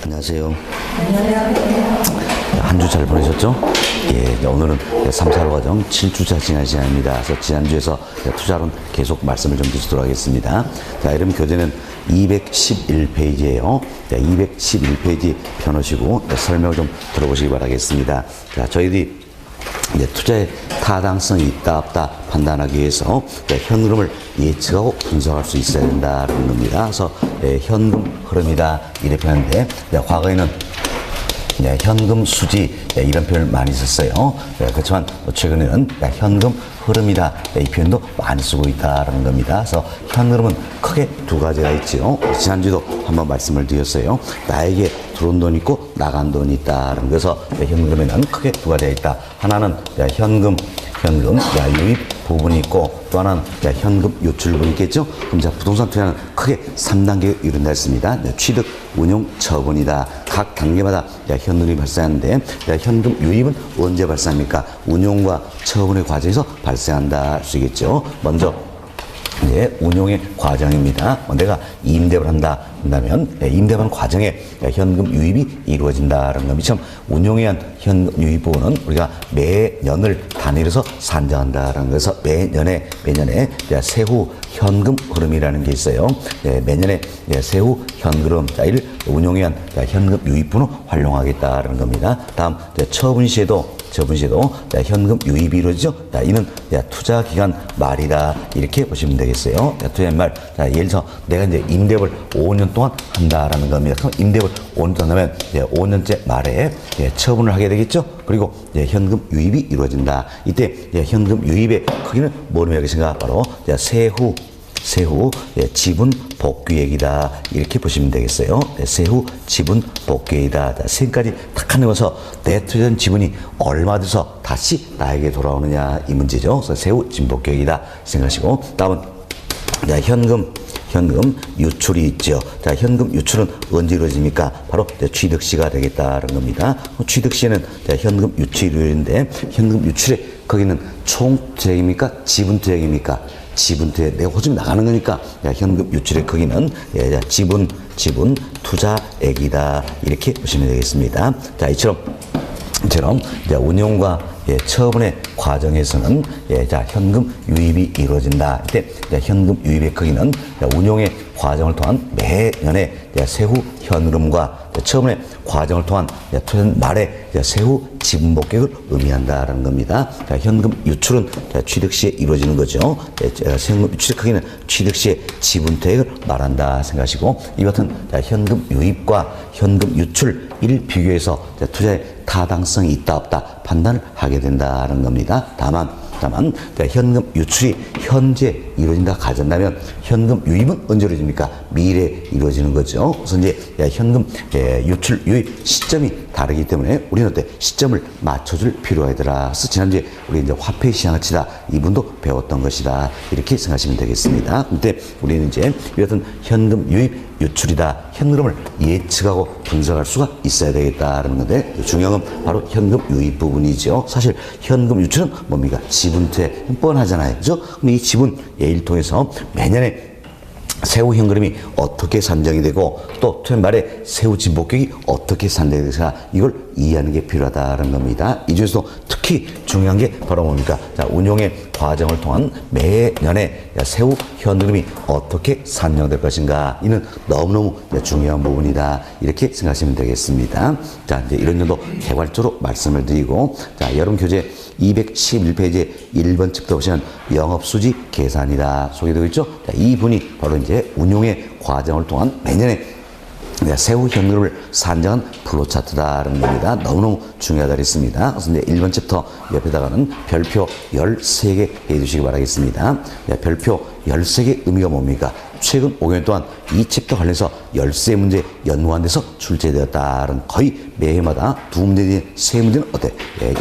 안녕하세요. 한 주 잘 보내셨죠? 예, 오늘은 3, 4월 과정 7주차 지난 시간입니다. 그래서 지난주에서 투자론 계속 말씀을 좀 드리도록 하겠습니다. 자, 이러면 교재는 211페이지예요. 211페이지 펴놓으시고 설명을 좀 들어보시기 바라겠습니다. 자, 저희들이 이제 투자의 타당성이 있다 없다 판단하기 위해서 현 흐름을 예측하고 분석할 수 있어야 된다는 겁니다. 그래서 현금 흐름이다 이렇게 하는데 과거에는 현금 수지 이런 표현을 많이 썼어요. 그렇지만 최근에는 현금 흐름이다 이 표현도 많이 쓰고 있다는 겁니다. 그래서 현 흐름은 크게 두 가지가 있죠. 지난주도 한번 말씀을 드렸어요. 나에게 들어온 돈이 있고 나간 돈이 있다는 그래서 현금에는 크게 두 가지가 있다. 하나는 현금 유입 부분이 있고 또 하나는 현금 유출 부분이 있겠죠. 그럼 부동산 투자는 크게 3단계를 이룬다 했습니다. 취득, 운용, 처분이다. 각 단계마다 현금이 발생하는데 현금 유입은 언제 발생합니까? 운용과 처분의 과정에서 발생한다 할 수 있겠죠. 먼저 운용의 과정입니다. 내가 임대를 한다 한다면 임대하는 과정에 현금 유입이 이루어진다는 겁니다. 운용에 의한 현금 유입 부분은 우리가 매년을 단위로서 산정한다는 것에서 매년에 세후 현금 흐름이라는 게 있어요. 매년에 세후 현금 이를 운용에 의한 현금 유입 부분을 활용하겠다는 겁니다. 다음 처분 시에도 현금 유입이 이루어지죠. 이는 투자 기간 말이다 이렇게 보시면 되겠어요. 투자 말, 예를 들어서 내가 이제 임대업을 5년 동안 한다라는 겁니다. 그럼 임대업을 5년 동안 하면 5년째 말에 처분을 하게 되겠죠. 그리고 현금 유입이 이루어진다. 이때 현금 유입의 크기는 뭐로 하겠습니까? 바로 세후 지분 복귀액이다 이렇게 보시면 되겠어요. 세후 지분 복귀액이다. 지금까지 딱 하면서 내 투자한 지분이 얼마 돼서 다시 나에게 돌아오느냐 이 문제죠. 그래서 세후 지분 복귀액이다 생각하시고 다음은 현금 유출이 있죠. 자, 현금 유출은 언제 이루어집니까? 바로 취득 시가 되겠다는 겁니다. 취득 시에는 현금 유출이 이루어지는데 현금 유출의 거기는 총 투자액입니까? 지분 투자액입니까? 지분 투자, 내가 호주에 나가는 거니까 현금 유출의 크기는 지분 투자액이다 이렇게 보시면 되겠습니다. 자, 이처럼 운용과 처분의 과정에서는 현금 유입이 이루어진다. 이때 현금 유입의 크기는 운용의 과정을 통한 매년의 세후 현흐름과 처분의 과정을 통한 투자 말의 세후 지분 복귀액을 의미한다라는 겁니다. 현금 유출은 취득 시에 이루어지는 거죠. 현금 유출의 크기는 취득 시에 지분 퇴액을 말한다 생각하시고 이 같은 현금 유입과 현금 유출 이를 비교해서 투자의 타당성이 있다 없다 판단을 하게 된다는 겁니다. 다만 현금 유출이 현재 이루어진다 가정한다면 현금 유입은 언제 이루어집니까? 미래에 이루어지는 거죠. 그래서 이제 현금 유출 유입 시점이 다르기 때문에 우리는 어때 시점을 맞춰줄 필요가 있더라. 그래서 지난주에 우리 이제 화폐 시장을 치다 이분도 배웠던 것이다 이렇게 생각하시면 되겠습니다. 근데 우리는 이제 이것은 현금 유입 유출이다. 현금을 예측하고 분석할 수가 있어야 되겠다는 건데 중요한 건 바로 현금 유입 부분이죠. 사실 현금 유출은 뭡니까? 지분퇴 뻔하잖아요. 그죠? 그럼 이 지분 예를 통해서 매년에 세후 현금이 어떻게 산정이 되고 또 투자 말에 세후 지분 복귀액이 어떻게 산정이 되는가 이걸 이해하는 게 필요하다는 겁니다. 이 중에서도 특히 중요한 게 바로 뭡니까? 자, 운용의 과정을 통한 매년에 세후 현금이 어떻게 산정될 것인가 이는 너무너무 중요한 부분이다 이렇게 생각하시면 되겠습니다. 자, 이제 이런 정도 개괄적으로 말씀을 드리고 자, 여러분 교재 211페이지 1번 측도 보시면 영업수지 계산이다 소개되고 있죠. 자, 이 분이 바로 이제 운용의 과정을 통한 매년에 세후 현금을 산정한 플로차트다라는 겁니다. 너무너무 중요하다 그랬습니다. 그래서 이제 1번 챕터 옆에다가는 별표 13개 해주시기 바라겠습니다. 별표 13개 의미가 뭡니까? 최근 5년 동안 이 챕터 관련해서 13문제 연관돼서 출제되었다는 거의 매해마다 2문제, 3문제는 어때?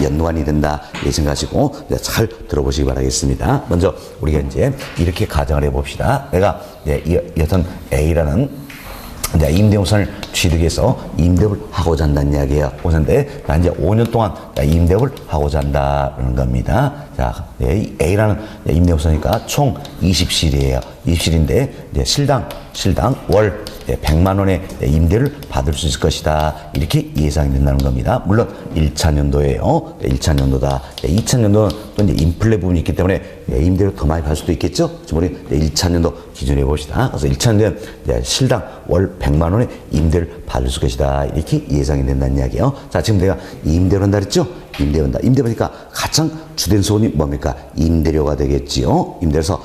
연관이 된다. 이 생각하시고 잘 들어보시기 바라겠습니다. 먼저 우리가 이제 이렇게 가정을 해봅시다. 내가 여튼 A라는 임대부산을 취득해서 임대업을 하고자 한다는 이야기예요. 그런데 나 이제 5년 동안 임대업을 하고자 한다는 겁니다. 자, A라는 임대부산이니까 총 20실이에요. 20실인데 이제 실당 월 100만 원의 임대를 받을 수 있을 것이다. 이렇게 예상이 된다는 겁니다. 물론 1차 년도예요. 1차 년도다. 2차 년도는 또 이제 인플레 부분이 있기 때문에 임대료 더 많이 받을 수도 있겠죠. 지금 우리 1차 년도 기준해 봅시다. 그래서 1차 년도는 실당 월 100만 원의 임대를 받을 수 있을 것이다. 이렇게 예상이 된다는 이야기예요. 자, 지금 내가 임대를 한다 그랬죠? 임대 온다. 임대 보니까 가장 주된 소원이 뭡니까? 임대료가 되겠지요. 임대료에서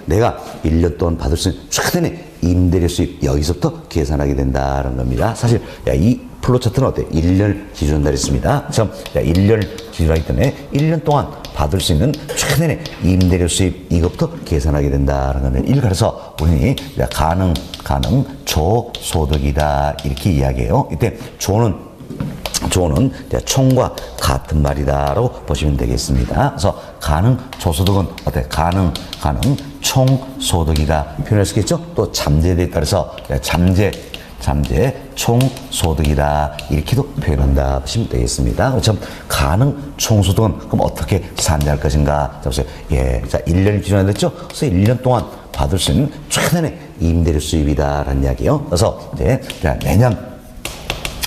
내가 1년 동안 받을 수 있는 최대의 임대료 수입 여기서부터 계산하게 된다는 겁니다. 사실 이 플로 차트는 어때? 1년을 기준으로 했습니다. 그럼 1년을 기준으로 하기 때문에 1년 동안 받을 수 있는 최대의 임대료 수입 이것부터 계산하게 된다는 겁니다. 이를 가려서 우리는 가능 조소득이다 이렇게 이야기해요. 이때 조는 총과 같은 말이다라고 보시면 되겠습니다. 그래서 가능 조소득은 어때? 가능 총소득이다 표현할 수 있겠죠? 또 잠재에 따라서 잠재 총소득이다 이렇게도 표현한다 보시면 되겠습니다. 그렇죠? 가능 총소득은 그럼 어떻게 산정할 것인가? 자 보세요. 자 1년을 기준으로 했죠? 그래서 1년 동안 받을 수 있는 최대의 임대료 수입이다라는 이야기예요. 그래서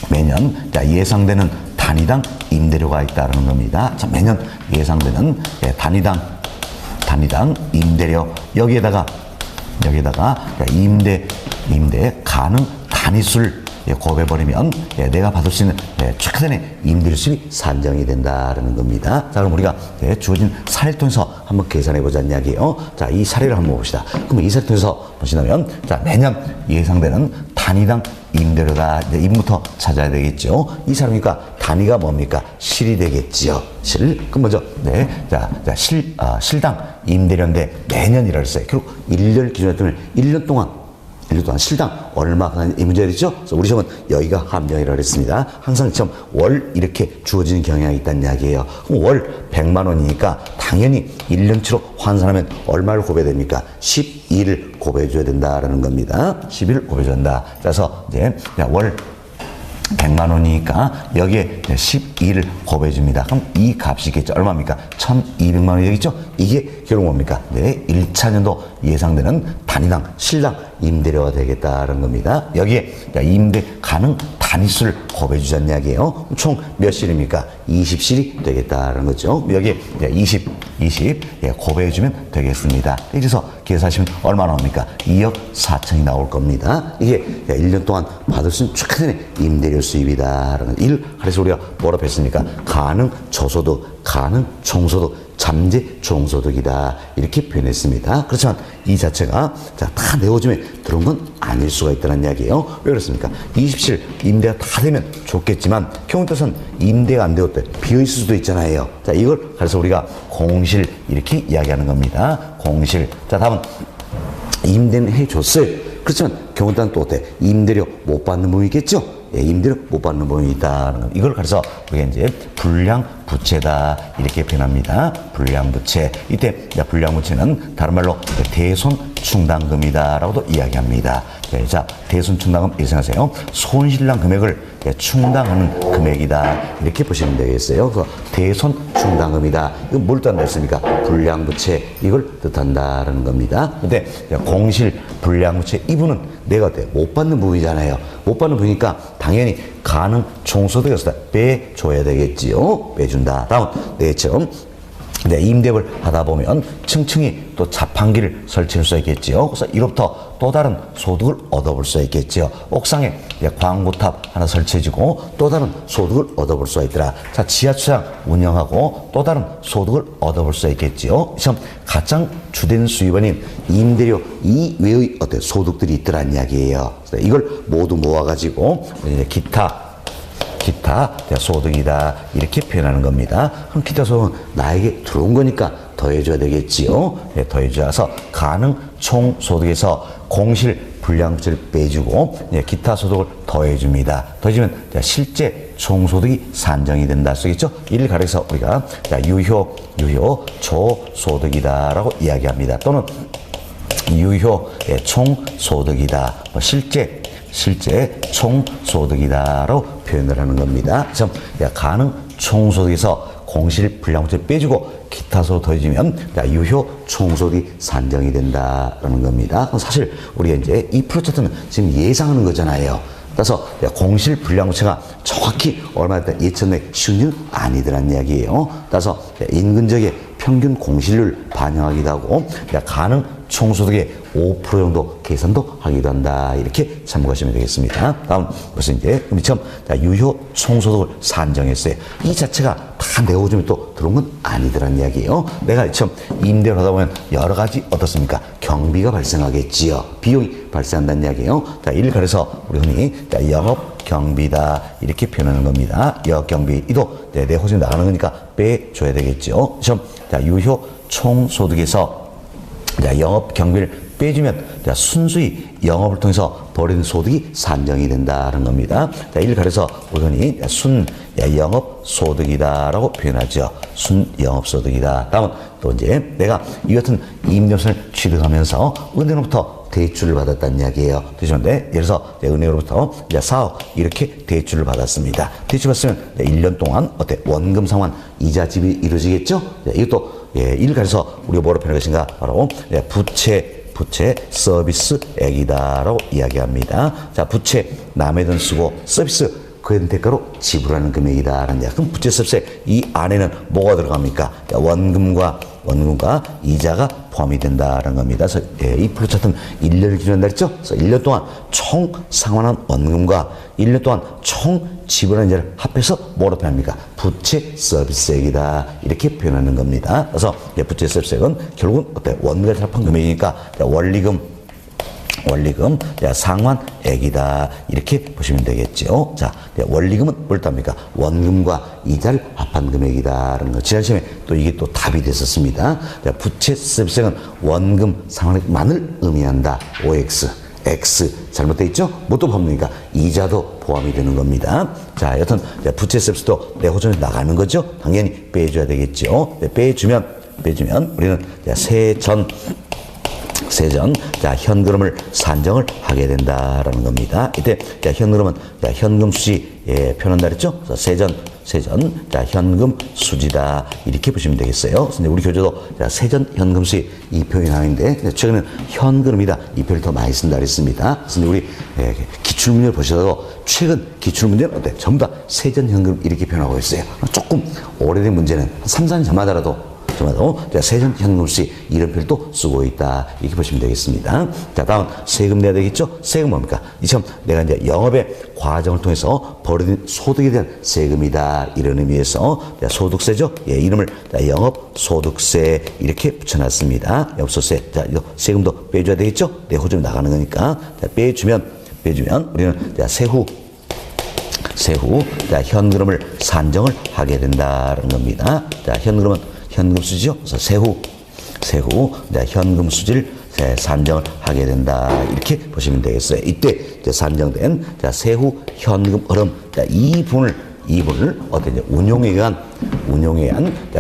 매년 예상되는 단위당 임대료가 있다는 겁니다. 자, 매년 예상되는 단위당 임대료 여기에다가 임대 가능 단위수를 곱해버리면 내가 받을 수 있는 최대의 임대료 수입이 산정이 된다는 겁니다. 자, 그럼 우리가 주어진 사례를 통해서 한번 계산해보자는 이야기예요. 자, 이 사례를 한번 봅시다. 그럼 이 사례를 통해서 보시면 자, 매년 예상되는 단위당 임대료다. 이제 임부터 찾아야 되겠죠. 이 사람이니까 단위가 뭡니까? 실이 되겠지요. 실. 그럼 먼저 실당 임대료인데 매년이라 했어요. 결국 1년 기준으로 했더니 1년 동안 실당 얼마 이 문제가 있죠? 그래서 우리 시험은 여기가 함정이라고 했습니다. 항상 시험 월 이렇게 주어지는 경향이 있다는 이야기예요. 그럼 월 100만 원이니까 당연히 1년치로 환산하면 얼마를 곱해야 됩니까? 12를 곱해줘야 된다라는 겁니다. 12를 곱해줘야 된다. 그래서 이제 월 100만 원이니까 여기에 12를 곱해줍니다. 그럼 이 값이 있겠죠. 얼마입니까? 1200만 원이 되겠죠? 이게 결국 뭡니까? 1차 년도 예상되는 단위당 실당 임대료가 되겠다는 겁니다. 여기에 임대 가능 단위수를 곱해주자는 이야기예요. 총 몇 실입니까? 20실이 되겠다는 거죠. 여기에 20 곱해주면 되겠습니다. 이래서 계산하시면 얼마 나옵니까? 2억 4천이 나올 겁니다. 이게 1년 동안 받을 수 있는 최대의 임대료 수입이다라는 일. 그래서 우리가 뭐라고 했습니까? 가능 저소득, 가능 총소득, 잠재 총소득이다 이렇게 표현했습니다. 그렇지만 이 자체가 다 내어주면 들어온 건 아닐 수가 있다는 이야기예요. 왜 그렇습니까? 20실 임대가 다 되면 좋겠지만 경우 따라서는 임대가 안 되었대 비어있을 수도 있잖아요. 자, 이걸 그래서 우리가 공실 이렇게 이야기하는 겁니다. 공실. 자, 다음은 임대는 해줬어요. 그렇지만 경우 따라서는 또 어때? 임대료 못 받는 부분이 있겠죠? 임대료 못 받는 부분이 있다. 이걸 가려서 우리가 이제 불량부채다 이렇게 표현합니다. 불량부채. 이때 불량부채는 다른 말로 대손충당금이다라고도 이야기합니다. 자, 대손충당금 예상하세요. 손실난 금액을 충당하는 금액이다 이렇게 보시면 되겠어요. 그래서 대손충당금이다. 이건 뭘 뜻한다 했습니까? 불량부채 이걸 뜻한다라는 겁니다. 근데 공실 불량부채 이 부분은 내가 어때? 못 받는 부분이잖아요. 못 받는 부분이니까 당연히 가능 총소득에서 빼줘야 되겠지요. 빼준다. 다음 처음 임대를 하다 보면 층층이 또 자판기를 설치할 수 있겠지요. 그래서 이로부터 또 다른 소득을 얻어볼 수 있겠지요. 옥상에 광고탑 하나 설치해주고 또 다른 소득을 얻어볼 수가 있더라. 자, 지하철장 운영하고 또 다른 소득을 얻어볼 수 있겠지요. 시험 가장 주된 수입원인 임대료 이외의 어떤 소득들이 있더란 이야기예요. 그래서 이걸 모두 모아가지고 이제 기타 소득이다 이렇게 표현하는 겁니다. 그럼 기타 소득은 나에게 들어온 거니까 더해줘야 되겠지요. 더해줘서 가능 총소득에서 공실 불량부채를 빼주고 기타 소득을 더해줍니다. 더해주면 실제 총소득이 산정이 된다 쓰겠죠. 이를 가려서 우리가 유효 조소득이다라고 이야기합니다. 또는 유효 총소득이다. 실제 총소득이다라고 표현을 하는 겁니다. 그래서 가능 총소득에서 공실 불량분체를 빼주고 기타 소득 더해지면 자, 유효 총소득이 산정이 된다라는 겁니다. 사실 우리가 이제 이 플로 차트는 지금 예상하는 거잖아요. 따라서 공실 불량분체가 정확히 얼마나 예측된 쉬운 일은 아니더란 이야기예요. 따라서 인근적의 평균 공실률 반영하기도 하고 가능 총소득의 5% 정도 계산도 하기도 한다. 이렇게 참고하시면 되겠습니다. 다음 벌써 이제 우리 처음 유효 총소득을 산정했어요. 이 자체가 다 내오점이 또 들어온 건 아니더란 이야기예요. 내가 처음 임대를 하다 보면 여러 가지 어떻습니까? 경비가 발생하겠지요. 비용이 발생한다는 이야기예요. 자, 이를 가려서 우리 흔히 영업 경비다 이렇게 표현하는 겁니다. 영업 경비 이도 내 호수에 나가는 거니까 빼줘야 되겠죠. 시험 자, 유효 총소득에서 자, 영업 경비를 빼주면 자, 순수히 영업을 통해서 벌어진 소득이 산정이 된다는 겁니다. 자, 이를 가려서 우리 흔히 순 영업 소득이다라고 표현하죠. 순 영업 소득이다. 다음은 또 이제 내가 이 같은 임대업소를 취득하면서 은행으로부터 대출을 받았다는 이야기예요. 대출인데 예를 들어서 은행으로부터 4억 이렇게 대출을 받았습니다. 대출 받으면 1년 동안 어때? 원금 상환 이자 지급이 이루어지겠죠? 이것도 이를 가려서 우리가 뭐로 표현할 것인가? 바로 부채 서비스액이다라고 이야기합니다. 자, 부채 남의 돈 쓰고 서비스 그에 대한 대가로 지불하는 금액이다라는 이야기. 그럼 부채 서비스액 이 안에는 뭐가 들어갑니까? 자, 원금과 이자가 포함이 된다는 겁니다. 그래서 이 플로 차트는 1년을 기준한다 했죠? 그래서 1년 동안 총 상환한 원금과 1년 동안 총 지불한 이자를 합해서 뭐로 표현합니까? 부채 서비스액이다. 이렇게 표현하는 겁니다. 그래서 부채 서비스액은 결국은 어때? 원금과 합한 금액이니까 원리금 상환액이다. 이렇게 보시면 되겠죠. 자, 원리금은 뭘 답니까? 원금과 이자를 합한 금액이다라는 거. 지난 시험에 또 이게 또 답이 됐었습니다. 자, 부채 서비스액은 원금 상환액만을 의미한다. OX. X 잘못되어 있죠? 뭐또 포함되니까 이자도 포함이 되는 겁니다. 자, 여튼 부채 서비스도 내 호전에 나가는 거죠. 당연히 빼줘야 되겠죠. 빼주면 우리는 세전 자, 현금을 산정을 하게 된다라는 겁니다. 이때 자, 현금은 자, 현금 수지 표현한다 그랬죠? 그래서 세전 자, 현금 수지다 이렇게 보시면 되겠어요. 근데 우리 교재도 자, 세전 현금 수지 이 표현이 나오는데 최근에는 현금이다 이 표현을 더 많이 쓴다 그랬습니다. 근데 우리 기출문제를 보시더라도 최근 기출문제는 어때? 전부 다 세전 현금 이렇게 표현하고 있어요. 조금 오래된 문제는 3, 4년 전마다라도 세전 현금수지 이런 표현도 쓰고 있다. 이렇게 보시면 되겠습니다. 자, 다음 세금 내야 되겠죠? 세금 뭡니까? 이처럼 내가 이제 영업의 과정을 통해서 벌어진 소득에 대한 세금이다. 이런 의미에서 소득세죠? 이름을 영업소득세 이렇게 붙여놨습니다. 영업소득세. 자, 이거 세금도 빼줘야 되겠죠? 내 호점이 나가는 거니까. 자, 빼주면 우리는 세후 자, 현금을 산정을 하게 된다는 겁니다. 자, 현금 수지죠. 그래서 세후 현금 수지를 산정을 하게 된다. 이렇게 보시면 되겠어요. 이때 산정된 세후 현금 흐름 이 부분을 어때 운용에 의한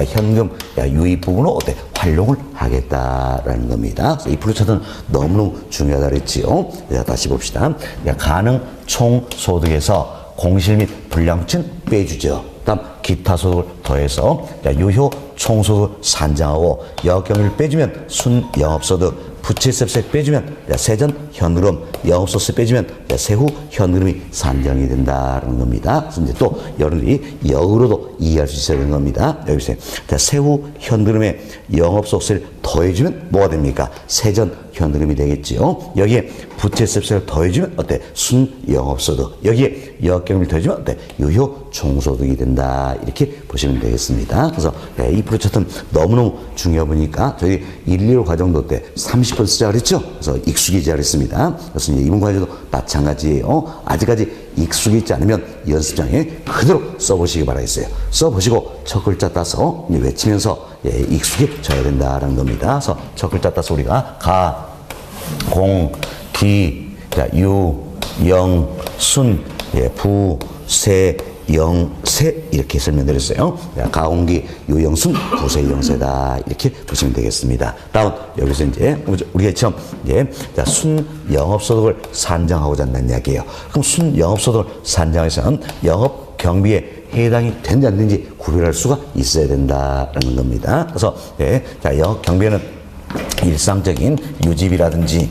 현금 유입 부분으로 어때 활용을 하겠다라는 겁니다. 이 플로 차트는 너무너무 중요하다 그랬지요. 자, 다시 봅시다. 가능 총 소득에서 공실 및 불량분체는 빼주죠. 다음 기타 소득을 더해서 유효 총소득을 산정하고 영업경비를 빼주면 순영업소득, 부채 서비스액 빼주면 세전 현금, 영업소득세 빼주면 세후 현금이 산정이 된다는 겁니다. 그래서 또 여러분들이 역으로도 이해할 수 있어야 되는 겁니다. 여기 보세요. 세후 현금에 영업소득세를 더해주면 뭐가 됩니까? 세전 현금이 되겠지요. 여기에 부채 서비스를 더해주면 어때? 순영업소득. 여기에 영업경비를 더해주면 어때? 유효 총소득이 된다. 이렇게 보시면 되겠습니다. 그래서 이 플로 차트는 너무너무 중요해 보니까 저희 1, 2월 과정도 때 30번 쓰자 그랬죠? 그래서 익숙해지자 그랬습니다. 그래서 이제 이번 과정도 마찬가지예요. 아직까지 익숙해 있지 않으면 연습장에 그대로 써보시기 바라겠어요. 써보시고 첫 글자 따서 외치면서 익숙해져야 된다는 겁니다. 그래서 첫 글자 따서 우리가 가, 공, 기, 유, 영, 순, 부, 세, 영세 이렇게 설명드렸어요. 가공기 유영순 부세 영세다 이렇게 보시면 되겠습니다. 다음 여기서 이제 우리가 처음 이제 순 영업소득을 산정하고자 한다는 이야기예요. 그럼 순 영업소득을 산정해서는 영업 경비에 해당이 되는지 안 되는지 구별할 수가 있어야 된다라는 겁니다. 그래서 자 영업 경비에는 일상적인 유지비라든지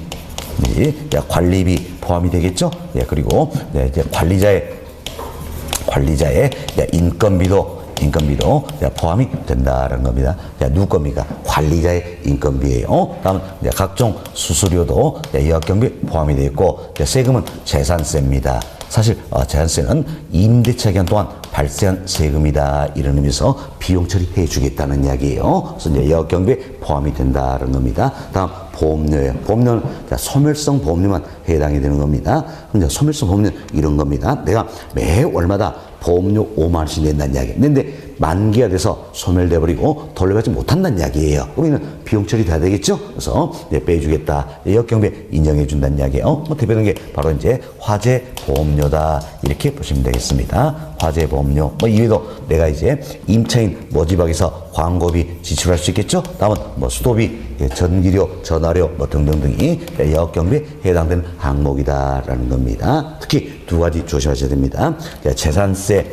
관리비 포함이 되겠죠. 그리고 이제 관리자의 인건비도 포함이 된다는 겁니다. 누구 겁니까? 관리자의 인건비예요. 다음 각종 수수료도 영업경비에 포함이 되어 있고 세금은 재산세입니다. 사실 재산세는 임대차 기간 동안 발생한 세금이다 이런 의미에서 비용 처리해 주겠다는 이야기예요. 그래서 이제 영업경비에 포함이 된다는 겁니다. 다음 보험료예요. 보험료는 소멸성 보험료만 해당이 되는 겁니다. 그럼 소멸성 보험료 이런 겁니다. 내가 매 월마다 보험료 5만 원씩 낸다는 이야기. 근데 만기가 돼서 소멸돼 버리고 돌려받지 못한다는 이야기예요. 우리는 비용 처리 돼야 되겠죠? 그래서 빼주겠다. 영업경비에 인정해 준다는 이야기예요. 대표적인 게 바로 이제 화재 보험료다 이렇게 보시면 되겠습니다. 화재 보험료. 이외에도 내가 이제 임차인 모집하기 위해서 광고비 지출할 수 있겠죠? 다음은 수도비, 전기료, 전화료 등등등이 영업경비에 해당되는 항목이다라는 겁니다. 특히 두 가지 조심하셔야 됩니다. 재산세,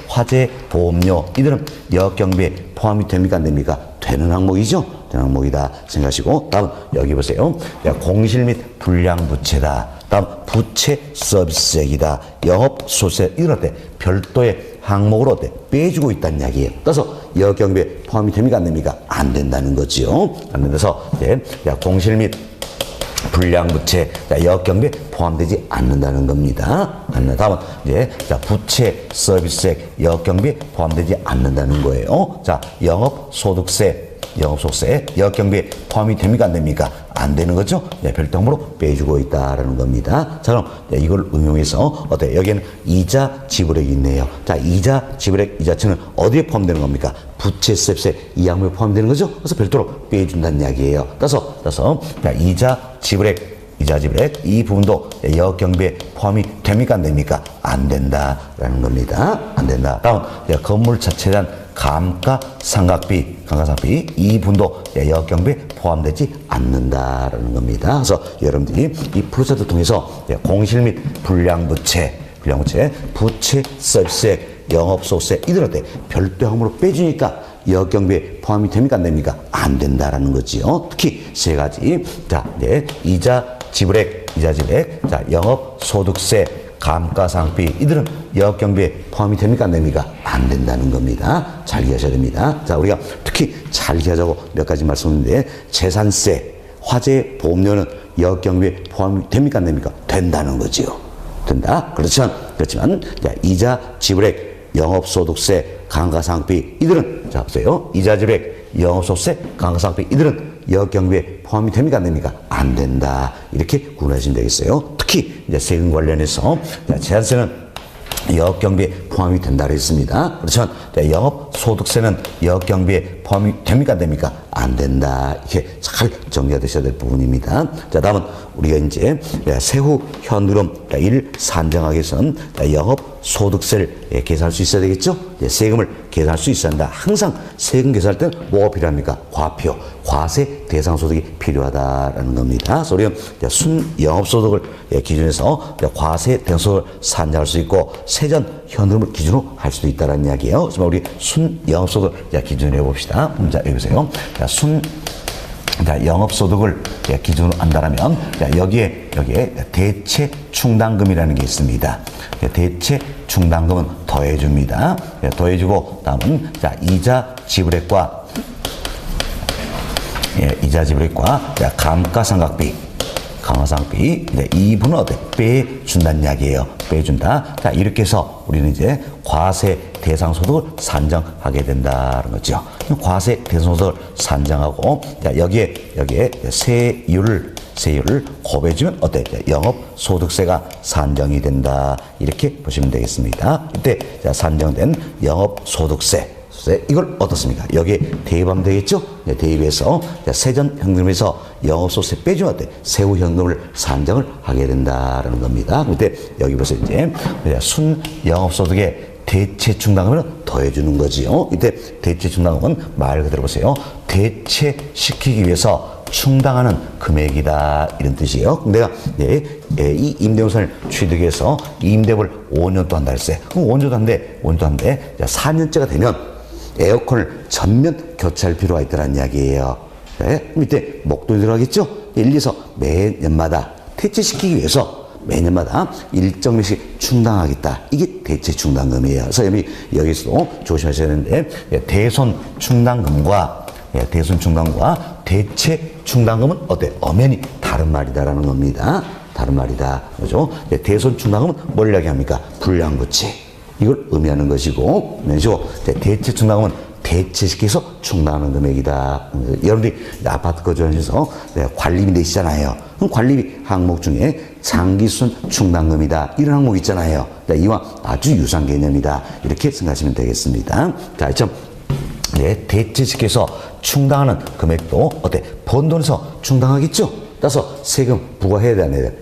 화재 보험료 이들은 영업경비에 포함이 됩니까 안 됩니까? 되는 항목이죠. 되는 항목이다 생각하시고 다음 여기 보세요. 공실 및 불량부채다. 다음 부채 서비스액이다. 영업소득세 이럴 때 별도의 항목으로 빼주고 있다는 이야기예요. 따라서 영업경비에 포함이 됩니까 안 됩니까? 안 된다는 거지요. 안 된다서 공실 및 불량부채 영업경비에 포함되지 않는다는 겁니다. 다음은 이제 부채 서비스액 영업경비에 포함되지 않는다는 거예요. 자 영업소득세 영업경비에 포함이 됩니까 안 됩니까? 안 되는 거죠. 별도 항목으로 빼주고 있다라는 겁니다. 자 그럼 이걸 응용해서 여기에는 이자 지불액이 있네요. 자 이자 지불액 이자채는 어디에 포함되는 겁니까? 부채 서비스액 이 항목에 포함되는 거죠. 그래서 별도로 빼준다는 이야기예요. 따라서 이자 지불액 이 부분도 영업경비에 포함이 됩니까 안 됩니까? 안 된다라는 겁니다. 안 된다. 다음 건물 자체에 대한 감가상각비 이 부분도 영업경비에 포함되지 않는다라는 겁니다. 그래서 여러분들이 이 프로젝트를 통해서 공실 및 불량부채, 부채 서비스액, 영업소득세 이들할 때 별도 항목으로 빼주니까 영업경비에 포함이 됩니까 안 됩니까? 안 된다라는 거지요. 특히 세 가지. 이자 지불액, 영업소득세, 감가상각비 이들은 영업경비에 포함이 됩니까 안 됩니까? 안 된다는 겁니다. 잘 이해하셔야 됩니다. 자 우리가 특히 잘 이해하자고 몇 가지 말씀드렸는데 재산세, 화재 보험료는 영업경비에 포함이 됩니까 안 됩니까? 된다는 거지요. 된다. 그렇지만 이자 지불액, 영업소득세, 감가상각비 이들은 보세요. 이자 지불액, 영업소득세, 감가상각비 이들은 영업경비에 포함이 됩니까 안 됩니까? 안 된다. 이렇게 구분하시면 되겠어요. 특히 세금 관련해서 재산세는 영업경비에 포함이 된다 그랬습니다. 그렇지만 영업소득세는 영업경비에 포함이 됩니까 안 됩니까? 안 된다. 이렇게 잘 정리가 되셔야 될 부분입니다. 자 다음은 우리가 이제 세후 현흐름 를 산정하기 위해서는 영업소득세를 계산할 수 있어야 되겠죠? 세금을 계산할 수 있어야 한다. 항상 세금 계산할 때는 뭐가 필요합니까? 과표, 과세 대상소득이 필요하다라는 겁니다. 그래서 우리는 순영업소득을 기준해서 과세 대상소득을 산정할 수 있고 세전 현흐름을 기준으로 할 수도 있다는 이야기예요. 그래서 우리 순영업소득을 기준으로 해봅시다. 자 여기 보세요. 영업소득을 기준으로 한다면 여기에 대체 충당금이라는 게 있습니다. 대체 충당금은 더해줍니다. 더해주고 다음은 이자 지불액과 감가상각비 이 부분은 빼준다는 이야기예요. 빼준다. 자, 이렇게 해서 우리는 이제 과세 대상소득을 산정하게 된다는 거죠. 과세 대상소득을 산정하고, 여기에 세율을 곱해주면 영업소득세가 산정이 된다. 이렇게 보시면 되겠습니다. 이때 산정된 영업소득세 이걸 어떻습니까? 여기에 대입하면 되겠죠? 대입해서 세전 현금에서 영업소득세 빼주면 어때? 세후 현금을 산정을 하게 된다라는 겁니다. 근데 여기 보세요. 이제 순 영업소득에 대체 충당금을 더해주는 거지요. 이때 대체 충당금은 말 그대로 보세요. 대체시키기 위해서 충당하는 금액이다 이런 뜻이에요. 내가 이 임대용선을 취득해서 임대를 5년 또 한다 했어요. 그럼 5년도 한데 4년째가 되면 에어컨을 전면 교체할 필요가 있다는 이야기예요. 네? 이때 목돈이 들어가겠죠? 일리에서 매년마다 대체시키기 위해서 매년마다 일정 몇씩 충당하겠다. 이게 대체 충당금이에요. 그래서 여기서도 조심하셔야 되는데 대손 충당금과 대체 충당금은 어때? 엄연히 다른 말이다라는 겁니다. 다른 말이다. 그죠? 대손 충당금은 뭘 이야기합니까? 불량부채. 이걸 의미하는 것이고, 대체 충당금은 대체시켜서 충당하는 금액이다. 여러분들이 아파트 거주하면서 관리비 내시잖아요. 그럼 관리비 항목 중에 장기순 충당금이다. 이런 항목 있잖아요. 이와 아주 유사한 개념이다. 이렇게 생각하시면 되겠습니다. 자, 참. 대체시켜서 충당하는 금액도 어때? 번 돈에서 충당하겠죠? 따라서 세금 부과해야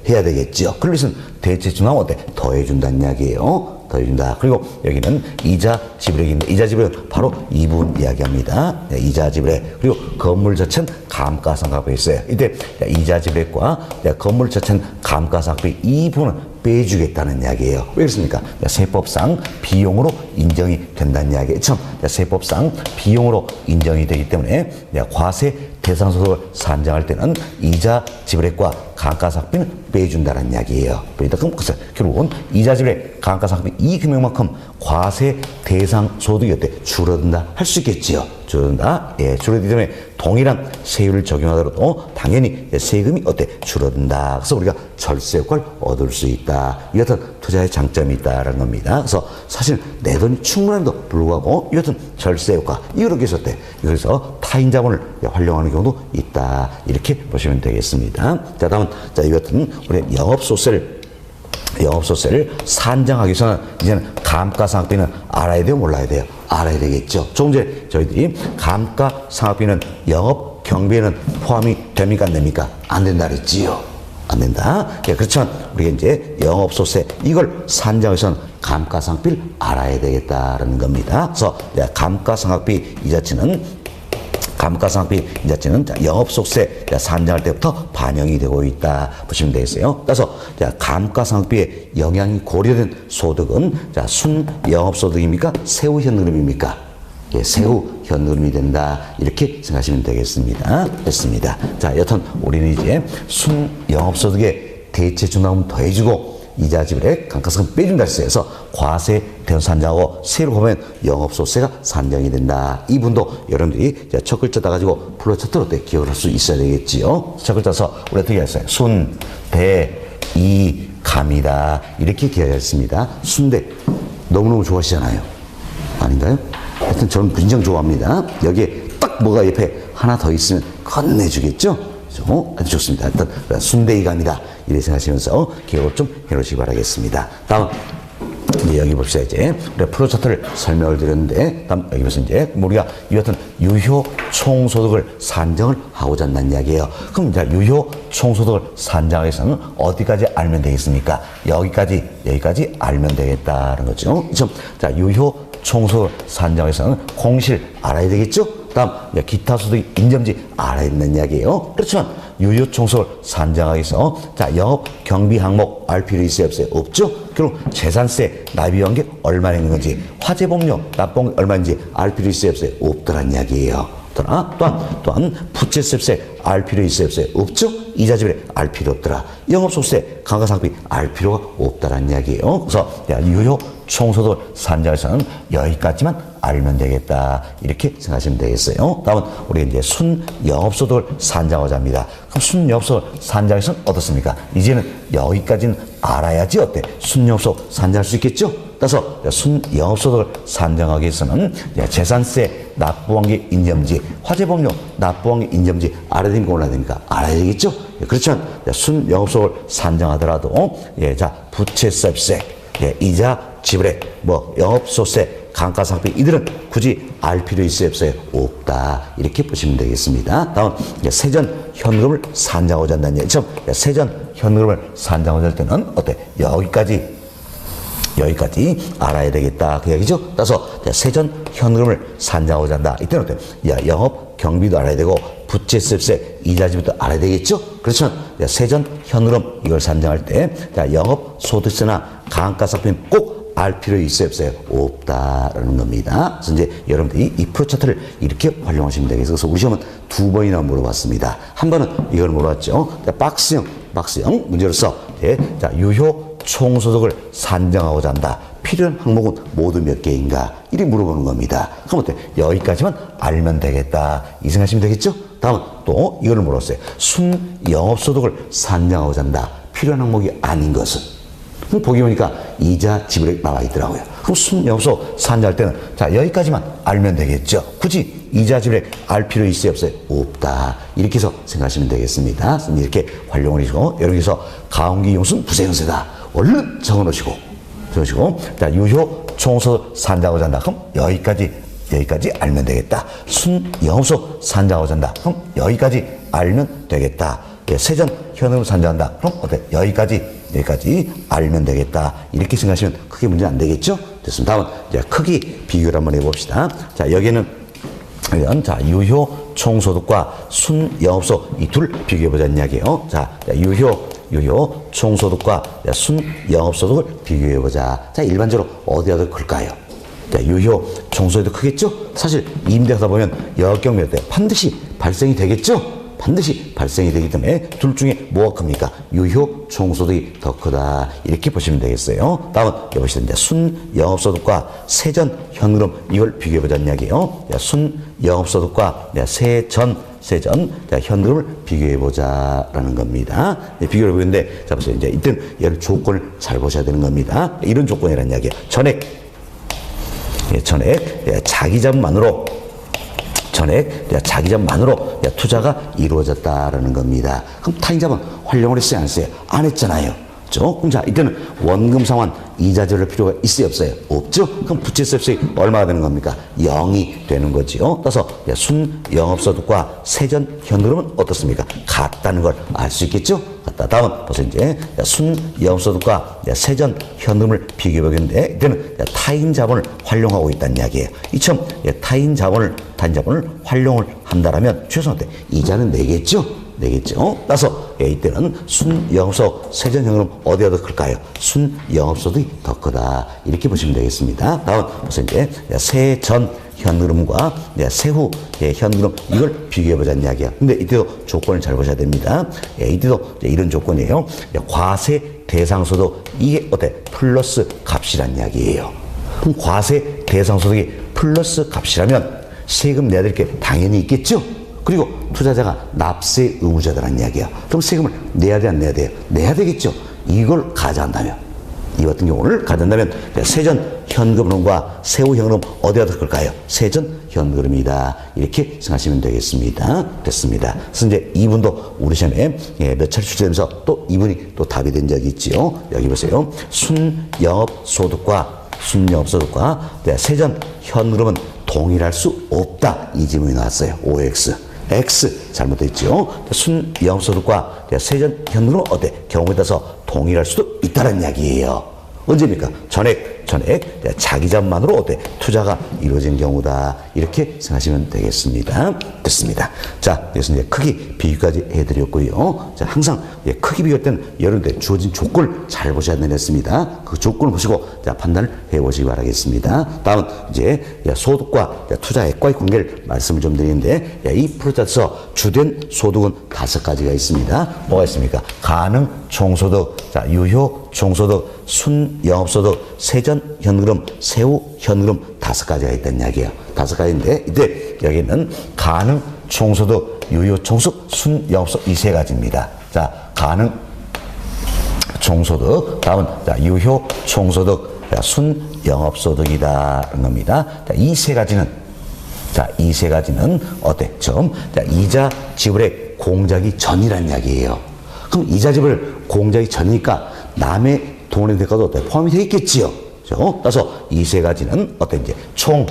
해야 되겠죠. 그래서 대체 충당은 어때? 더해준다는 이야기예요. 더해준다. 그리고 여기는 이자 지불액인데 이자 지불액은 바로 이 부분 이야기합니다. 이자 지불액. 그리고 건물 자체는 감가상각비 있어요. 이때 이자 지불액과 건물 자체는 감가상각비 이 부분은 빼주겠다는 이야기예요. 왜 그렇습니까? 세법상 비용으로 인정이 된다는 이야기예요. 참, 세법상 비용으로 인정이 되기 때문에 과세 대상소득을 산정할 때는 이자 지불액과 감가상각비는 빼준다는 이야기예요. 그럼 결국은 이자 지불액, 감가상각비 이 금액만큼 과세 대상 소득이 어때? 줄어든다 할 수 있겠지요. 줄어든다. 줄어들기 때문에 동일한 세율을 적용하더라도 당연히 세금이 어때? 줄어든다. 그래서 우리가 절세 효과를 얻을 수 있다. 이 같은 투자의 장점이 있다라는 겁니다. 그래서 사실 내 돈이 충분함에도 불구하고 이 같은 절세 효과 이렇게 있었대. 그래서 타인 자본을 활용하는 경우도 있다. 이렇게 보시면 되겠습니다. 자, 다음은 이 같은 우리 영업소득세를 산정하기 위해서는 이제는 감가상각비는 알아야 돼요, 몰라야 돼요? 알아야 되겠죠. 조금 전에 저희들이 감가상각비는 영업 경비에는 포함이 됩니까, 안 됩니까? 안 된다 그랬지요. 안 된다. 그렇지만 우리가 이제 영업소득세 이걸 산정하기 위해서는 감가상각비를 알아야 되겠다라는 겁니다. 그래서 감가상각비 이 자체는 영업소득세 산정할 때부터 반영이 되고 있다 보시면 되겠어요. 따라서 감가상각비에 영향이 고려된 소득은 순 영업소득입니까? 세후 현금입니까? 세후 현금이 된다 이렇게 생각하시면 되겠습니다. 됐습니다. 자, 여튼 우리는 이제 순 영업소득에 대체 충당금 더해주고 이자 지불액 감가상각 빼준다 했어요. 과세 대손 산정하고 세로 보면 영업소득세가 산정이 된다. 이 부분도 여러분들이 첫 글자 따가지고 플로차트로 기억을 할 수 있어야 되겠지요. 첫 글자 써 우리 어떻게 했어요? 순, 대, 이, 감이다. 이렇게 기억했습니다. 순대 너무너무 좋아하시잖아요. 아닌가요? 하여튼 저는 굉장히 좋아합니다. 여기에 딱 뭐가 옆에 하나 더 있으면 건네주겠죠? 아주 좋습니다. 일단 순대이감이다. 이렇게 생각하시면서 기억을 좀 해놓으시기 바라겠습니다. 다음 이제 여기 봅시다. 이제 우리가 플로차트를 설명을 드렸는데 다음 여기 보세요. 이제 우리가 이 같은 유효 총소득을 산정을 하고자 한다는 이야기예요. 그럼 이제 유효 총소득을 산정하기 위해서는 어디까지 알면 되겠습니까? 여기까지 알면 되겠다는 거죠. 자, 유효 총소득을 산정하기 위해서는 공실 알아야 되겠죠? 다음 기타 소득 인정지 알아야 된다는 이야기예요. 그렇지만 유효 총소득을 산정하기 위해서 영업 경비 항목 알 필요 있어요, 없어요? 없죠? 그럼 재산세 납입한 게 얼마나 있는 건지 화재보험료 납부한 게 얼마인지 알 필요 있어요, 없어요? 없더란 이야기예요. 또한 부채세세 알 필요 있어요, 없어요? 없죠? 이자 지불에 알 필요 없더라. 영업소득세 감가상각비 알 필요가 없다란 이야기예요. 그래서 유효 총소득을 산정해서는 여기까지만 알면 되겠다. 이렇게 생각하시면 되겠어요. 다음은 우리가 이제 순영업소득을 산정하고자 합니다. 그럼 순영업소득을 산정해서는 어떻습니까? 이제는 여기까지는 알아야지 어때? 순영업소득 산정할 수 있겠죠? 따라서 순영업소득을 산정하기 위해서는 재산세 납부관계 인정지, 화재보험료 납부관계 인정지 알아야 됩니까? 몰라야 됩니까? 알아야 되겠죠? 그렇지만 순영업소득을 산정하더라도 부채세세, 이자 지불액, 영업소득세 감가상각비 이들은 굳이 알 필요 있어요, 없어요? 없다. 이렇게 보시면 되겠습니다. 다음 이제 세전 현금을 산정하고자 한다는 얘기죠. 세전 현금을 산정하고자 할 때는 어때? 여기까지 알아야 되겠다. 그 얘기죠. 따라서 세전 현금을 산정하고자 한다. 이때는 어때? 영업 경비도 알아야 되고 부채세세 이자지부터 알아야 되겠죠. 그렇지만 세전 현금 이걸 산정할 때 영업 소득세나 감가상각비는 꼭 알 필요 있어요, 없어요? 없다라는 겁니다. 그래서 이제 여러분들이 이 프로 차트를 이렇게 활용하시면 되겠어요. 그래서 우리 시험은 2번이나 물어봤습니다. 한 번은 이걸 물어봤죠. 박스형 문제로서 자, 유효 총소득을 산정하고자 한다. 필요한 항목은 모두 몇 개인가? 이렇게 물어보는 겁니다. 그럼 어때? 여기까지만 알면 되겠다. 이 생각하시면 되겠죠? 다음은 또 이걸 물었어요. 순영업소득을 산정하고자 한다. 필요한 항목이 아닌 것은? 그럼 보기 보니까 이자 지불액 나와 있더라고요. 그럼 순영업소 산정할 때는 자, 여기까지만 알면 되겠죠? 굳이 이자 지불액 알 필요 있어요, 없어요? 없다. 이렇게 해서 생각하시면 되겠습니다. 이렇게 활용을 해주고, 여기서 가운기 용수는 부세연세다. 얼른 적어놓으시고, 자, 유효 총소득 산정하고자 한다. 그럼 여기까지 알면 되겠다. 순영업소 산정하고자 한다. 그럼 여기까지 알면 되겠다. 세전 현금을 산정한다. 그럼 어때? 여기까지 알면 되겠다. 이렇게 생각하시면 크게 문제 안 되겠죠? 됐습니다. 다음은 이제 크기 비교를 한번 해봅시다. 자, 여기는 자, 유효 총소득과 순영업소 이 둘 비교해보자는 이야기예요. 자, 유효 총소득과 순영업소득을 비교해보자. 자, 일반적으로 어디가 더 클까요? 자, 유효 총소득도 크겠죠? 사실 임대하다 보면 여경매 때 반드시 발생이 되겠죠? 반드시 발생이 되기 때문에 둘 중에 뭐가 큽니까? 유효 총소득이 더 크다. 이렇게 보시면 되겠어요. 다음은 여보시죠. 이제 순영업소득과 세전 현금 이걸 비교해보자는 이야기예요. 순영업소득과 세전 현금을 비교해보자라는 겁니다. 비교를 해보는데, 자, 보세요. 이제 이때는 얘를 조건을 잘 보셔야 되는 겁니다. 이런 조건이라는 이야기예요. 전액, 자기 자본만으로 투자가 이루어졌다라는 겁니다. 그럼 타인 자본 활용을 했어요, 안 했어요? 안 했잖아요. 그렇죠? 그럼 자, 이때는 원금 상환 이자 지를 필요가 있어요, 없어요? 없죠? 그럼 부채세율이 얼마가 되는 겁니까? 0이 되는 거지요. 따라서 순영업소득과 세전 현금은 어떻습니까? 같다는 걸 알 수 있겠죠? 같다. 다음은 벌써 이제 순영업소득과 세전 현금을 비교해보겠는데, 이때는 타인 자본을 활용하고 있다는 이야기예요. 이처럼 타인 자본을 활용을 한다라면 최소한 이자는 내겠죠? 따라서 이때는 순영업소 세전현금 어디가 더 클까요? 순영업소득이 더 크다. 이렇게 보시면 되겠습니다. 다음 벌써 이제 세전 현금과 세후 현금 이걸 비교해보자는 이야기야. 근데 이때도 조건을 잘 보셔야 됩니다. 이때도 이런 조건이에요. 과세 대상소득 이게 어때? 플러스 값이란 이야기예요. 그럼 과세 대상소득이 플러스 값이라면 세금 내야 될 게 당연히 있겠죠? 그리고 투자자가 납세 의무자다라는 이야기야. 그럼 세금을 내야 돼, 안 내야 돼요? 내야 되겠죠? 이걸 가져간다면, 이 같은 경우를 가져간다면 세전 현금과 세후 현금 어디가 더 클까요? 세전 현금이다. 이렇게 생각하시면 되겠습니다. 됐습니다. 그래서 이제 이분도 우리 시험에 몇 차례 출제되면서 또 이분이 또 답이 된 적이 있지요. 여기 보세요. 순영업소득과 세전 현금은 동일할 수 없다. 이 질문이 나왔어요. OX. X 잘못됐죠. 순영업소득과 세전 현금은 어때? 경우에 따라서 동일할 수도 있다는 이야기예요. 언제입니까? 전액 자기 자본만으로 어때? 투자가 이루어진 경우다. 이렇게 생각하시면 되겠습니다. 됐습니다. 자, 그래서 이제 크기 비교까지 해드렸고요. 자, 항상 크기 비교할 때는 여러분들 주어진 조건을 잘 보셔야 되겠습니다. 그 조건을 보시고 자, 판단을 해보시기 바라겠습니다. 다음은 이제 소득과 투자액과의 관계를 말씀을 좀 드리는데, 이 프로젝트에서 주된 소득은 5가지가 있습니다. 뭐가 있습니까? 가능 총소득, 자, 유효 총소득, 순영업소득, 세전 현금, 세후 현금 5가지가 있다는 이야기예요. 5가지인데 이때 여기는 가능 총소득, 유효 총소득, 순영업소득 이 3가지입니다. 자, 가능 총소득, 다음은 자, 유효 총소득, 자, 순영업소득이다는 겁니다. 자, 이 3가지는 어때? 좀 이자 지불액 공작이 전이라는 이야기예요. 그럼 이자 지불 공작이 전이니까 남의 돈의 대가도 어때? 포함이 되어 있겠지요. 따라서 이 세 가지는 어떤 이제 총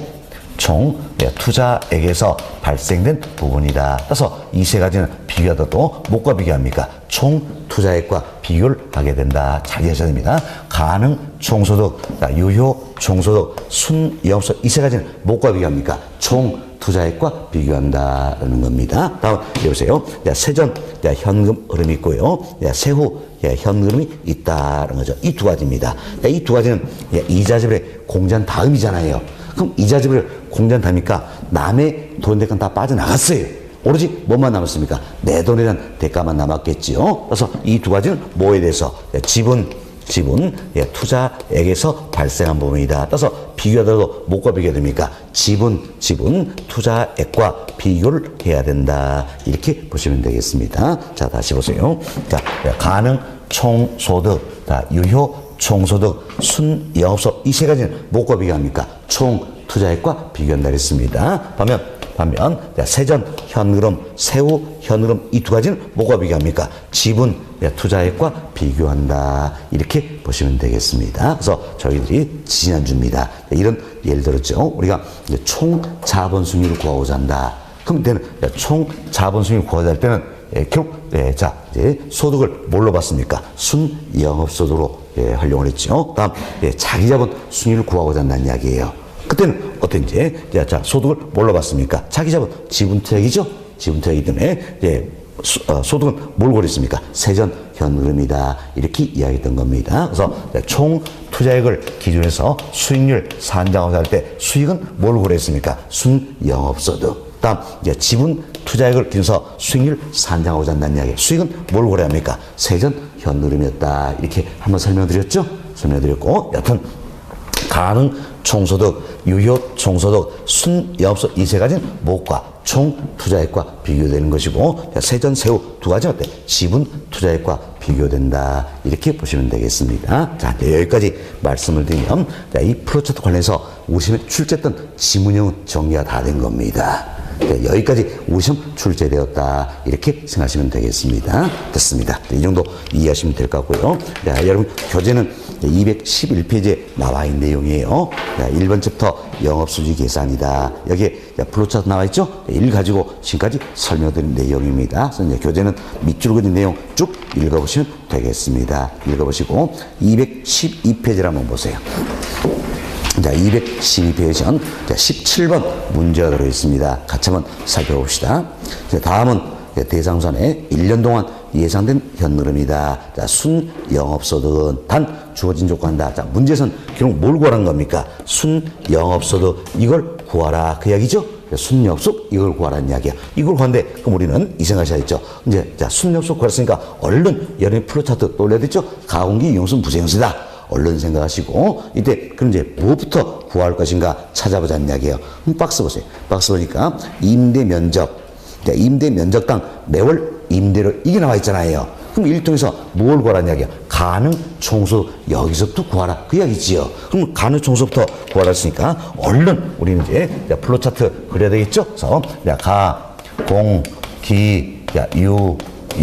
투자액에서 발생된 부분이다. 따라서 이 세 가지는 비교하더라도 뭐과 비교합니까? 총 투자액과 비교를 하게 된다. 잘 이해하셔야 됩니다. 가능 총소득, 유효 총소득, 순영업소 이 세 가지는 뭐과 비교합니까? 총 투자액과 비교한다는 겁니다. 다음 여보세요. 세전 현금 흐름이 있고요. 세후 현금 흐름이 있다는 거죠. 이 두 가지입니다. 이 두 가지는 이자지불의 공제한 다음이잖아요. 그럼 이자지불을 공제한 다음이니까 남의 돈 대가는 다 빠져나갔어요. 오로지 뭐만 남았습니까? 내 돈에 대한 대가만 남았겠지요. 그래서 이 두 가지는 뭐에 대해서? 지분, 투자액에서 발생한 부분이다. 따라서 비교하더라도 뭐과 비교해야 됩니까? 지분, 투자액과 비교를 해야 된다. 이렇게 보시면 되겠습니다. 자, 다시 보세요. 자, 가능 총소득, 유효 총소득, 순영업소 이 세 가지는 뭐과 비교합니까? 총 투자액과 비교한다 그랬습니다. 반면 세전 현흐름, 세후 현흐름 이 두 가지는 뭐과 비교합니까? 지분 투자액과 비교한다. 이렇게 보시면 되겠습니다. 그래서 저희들이 지난주입니다. 이런 예를 들었죠. 우리가 총 자본 수익률을 구하고자 한다. 그럼 때는 총 자본 수익률을 구하고자 할 때는 결국 이제 소득을 뭘로 봤습니까? 순영업소득으로 활용을 했죠. 다음 자기 자본 수익률을 구하고자 한다는 이야기예요. 그때는 어떤지 소득을 뭘로 봤습니까? 자기 자본 지분투자액이죠. 지분투자액이기 때문에 소득은 뭘 고렸습니까? 세전 현금이다. 이렇게 이야기했던 겁니다. 그래서 총 투자액을 기준해서 수익률 산정하고자 할 때 수익은 뭘 고렸습니까? 순영업소득. 다음 지분 투자액을 기준해서 수익률 산정하고자 한다는 이야기. 수익은 뭘 고려야 합니까? 세전 현금이었다. 이렇게 한번 설명드렸죠? 설명드렸고 여튼 가능 총소득, 유효 총소득, 순영업소 이 세 가지는 뭐과 총 투자액과 비교되는 것이고 세전, 세후 두 가지는 어때? 지분 투자액과 비교된다. 이렇게 보시면 되겠습니다. 자, 여기까지 말씀을 드리면 이 플로차트 관련해서 우리 시험에 출제했던 지문형은 정리가 다 된 겁니다. 여기까지 우리 시험 출제되었다. 이렇게 생각하시면 되겠습니다. 됐습니다. 이 정도 이해하시면 될 것 같고요. 여러분 교재는 211페이지에 나와 있는 내용이에요. 1번 챕터 영업수지 계산이다. 여기에 플로차트 나와 있죠? 1 가지고 지금까지 설명드린 내용입니다. 그래서 교재는 밑줄 그린 내용 쭉 읽어보시면 되겠습니다. 읽어보시고 212페이지를 한번 보세요. 자, 212페이지는 17번 문제가 들어있습니다. 같이 한번 살펴봅시다. 다음은 대상선에 1년 동안 예상된 현흐름이다. 자, 순영업소득은 단 주어진 조건이다. 자, 문제에서는 결국 뭘 구하라는 겁니까? 순영업소득 이걸 구하라. 그 이야기죠? 순영업소득 이걸 구하라는 이야기야. 이걸 구하는데 그럼 우리는 이 생각하셔야죠. 이제 자, 순영업소득 구했으니까 얼른 여러분이 플로차트 떠올려야 되죠? 가공기 이용순 부재형수다. 얼른 생각하시고 이때 그럼 이제 무엇부터 구할 것인가 찾아보자는 이야기예요. 박스 보세요. 박스 보니까 임대 면적, 임대 면적당 매월 임대료 이게 나와 있잖아요. 그럼 일통에서 뭘 구하라는 이야기야? 가능 총수 여기서부터 구하라 그 이야기지요. 그럼 가능 총수부터 구하라 했으니까 얼른 우리는 이제 플로차트 그려야 되겠죠. 그래서 가, 공, 기, 유,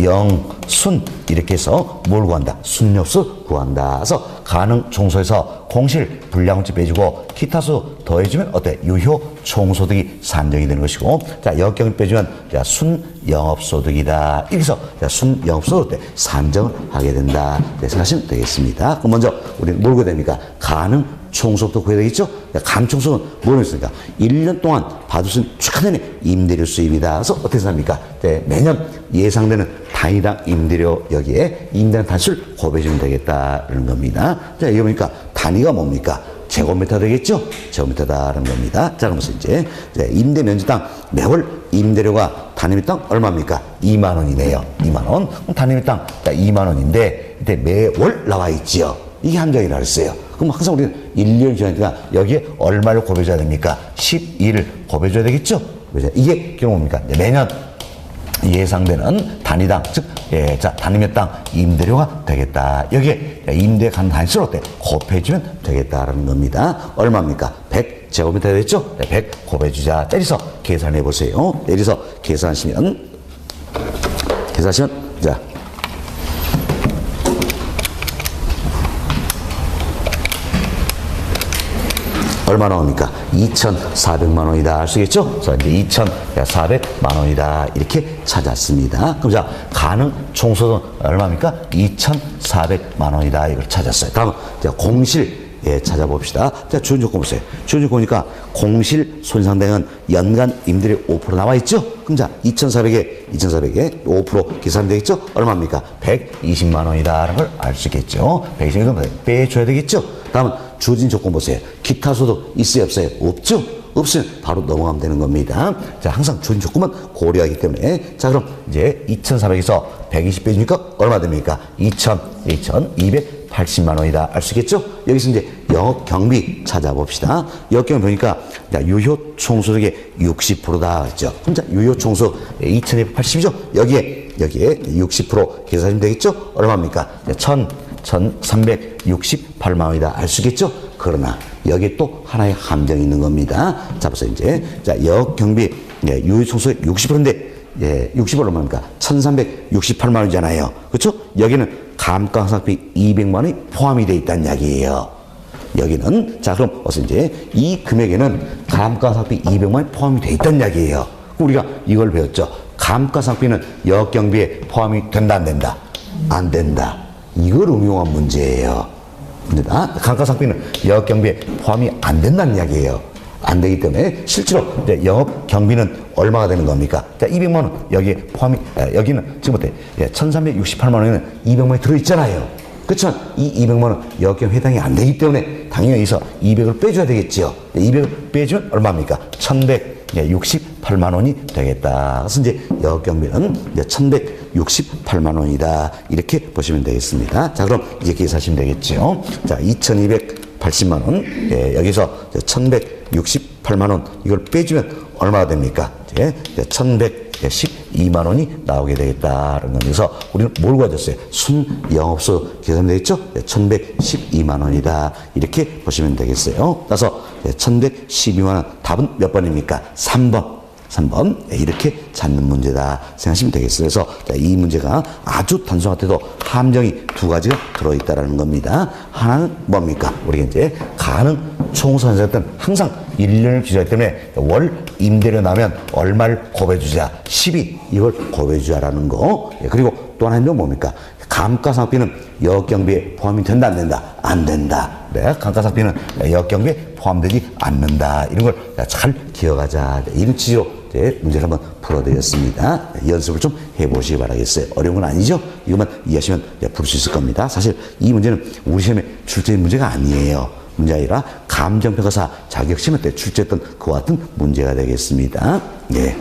영, 순 이렇게 해서 뭘 구한다? 순역수 구한다. 그래서 가능 총소에서 공실 불량원칙 빼주고 기타수 더해주면 어때? 유효 총소득이 산정이 되는 것이고 자 역경 빼주면 순영업소득이다. 이렇게 해서 순영업소득 때 산정을 하게 된다. 네, 생각하시면 되겠습니다. 그럼 먼저 우리는 뭘 구해야 됩니까? 가능 총소득도 구해야 되겠죠? 가능 총소득은 뭐로 있습니까? 1년 동안 받을 수 있는 최대한의 임대료 수입이다. 그래서 어떻게 생각합니까? 네, 매년 예상되는 단위당 임대료 여기에 임대료 단수를 곱해주면 되겠다는 겁니다. 자, 이거 보니까 단위가 뭡니까? 제곱미터 되겠죠? 제곱미터다라는 겁니다. 자, 그러면서 이제 임대 면적당 매월 임대료가 단위미당 얼마입니까? 2만 원이네요. 2만 원. 그럼 단위미당 2만 원인데 이때 매월 나와 있지요. 이게 한정이라 그랬어요. 그럼 항상 우리는 1년 기간이니까 여기에 얼마를 곱해줘야 됩니까? 12를 곱해줘야 되겠죠? 이게 결국 뭡니까? 매년 예상되는 단위당, 즉, 단위몇당 임대료가 되겠다. 여기에 임대 간 단수를 어때? 곱해주면 되겠다라는 겁니다. 얼마입니까? 100제곱미터 되겠죠? 100 곱해주자. 때려서 계산해 보세요. 때려서 계산하시면, 자. 얼마 나옵니까? 2,400만 원이다. 알 수 있겠죠? 그래서 이제 2,400만 원이다. 이렇게 찾았습니다. 그럼 자, 가능 총소득은 얼마입니까? 2,400만 원이다. 이걸 찾았어요. 다음, 자, 공실. 예, 찾아봅시다. 자, 주요 조건 보세요. 주요 조건 보니까 공실 손상대는 연간 임대료 5% 나와 있죠? 그럼 자, 2,400에 5% 계산하면 되겠죠? 얼마입니까? 120만 원이다라는 걸 알 수 있겠죠? 120만 원 빼줘야 되겠죠? 다음은 주어진 조건 보세요. 기타 소득 있어요, 없어요? 없죠? 없으면 바로 넘어가면 되는 겁니다. 자, 항상 주어진 조건만 고려하기 때문에. 자, 그럼 이제 2,400에서 120 빼주니까 얼마 됩니까? 2,280만 원이다. 알 수 있겠죠? 여기서 이제 영업 경비 찾아봅시다. 영업 경비 보니까 자, 유효 총소득의 60%다. 그랬죠? 그럼 자, 유효 총소득 2,280이죠? 여기에 60% 계산하면 되겠죠? 얼마입니까? 1,368만 원이다. 알 수 있겠죠? 그러나 여기에 또 하나의 함정이 있는 겁니다. 자, 보세요. 이제 자, 영업 경비 유효 총소득 60%인데 60을 얼마입니까? 1,368만 원이잖아요. 그렇죠? 여기는 감가상각비 200만 원이 포함이 되어 있다는 이야기예요. 여기는 자, 그럼 어서 이제 이 금액에는 감가상각비 200만 원이 포함이 되어 있다는 이야기예요. 우리가 이걸 배웠죠. 감가상각비는 영업경비에 포함이 된다, 안 된다? 안 된다. 이걸 응용한 문제예요. 감가상각비는 영업경비에 포함이 안 된다는 이야기예요. 안 되기 때문에 실제로 이제 영업 경비는 얼마가 되는 겁니까? 자, 200만 원 여기에 포함이, 여기는 지금 어때? 1,368만 원에는 200만 원이 들어있잖아요. 그렇지만 이 200만 원 영업 경비 해당이 안 되기 때문에 당연히 여기서 200을 빼줘야 되겠죠. 200을 빼주면 얼마입니까? 1,168만 원이 되겠다. 그래서 이제 영업 경비는 이제 1,168만 원이다. 이렇게 보시면 되겠습니다. 자, 그럼 이제 계산하시면 되겠죠. 자, 2,280만 원, 여기서 1,168만 원 이걸 빼주면 얼마가 됩니까? 이제 1,112만 원이 나오게 되겠다라는 거면서 우리는 뭘 가졌어요? 순영업소득 계산되겠죠? 1,112만 원이다. 이렇게 보시면 되겠어요. 따라서 1,112만 원 답은 몇 번입니까? 3번. 이렇게 찾는 문제다 생각하시면 되겠어요. 그래서 이 문제가 아주 단순한데도 함정이 두 가지가 들어있다는 겁니다. 하나는 뭡니까? 우리가 이제 가능 총소득은 항상 1년을 기준하기 때문에 월 임대료 나면 얼마를 곱해주자. 12 이걸 곱해주자라는 거. 그리고 또 하나는 뭡니까? 감가상각비는 영업경비에 포함이 된다, 안 된다? 안 된다. 네, 감가상각비는 영업경비에 포함되지 않는다. 이런 걸 잘 기억하자. 이런 취지로 문제를 한번 풀어드렸습니다. 연습을 좀 해보시기 바라겠어요. 어려운 건 아니죠? 이것만 이해하시면 풀 수 있을 겁니다. 사실 이 문제는 우리 시험에 출제된 문제가 아니에요. 문제 아니라 감정평가사 자격시험 때 출제했던 그와 같은 문제가 되겠습니다. 네.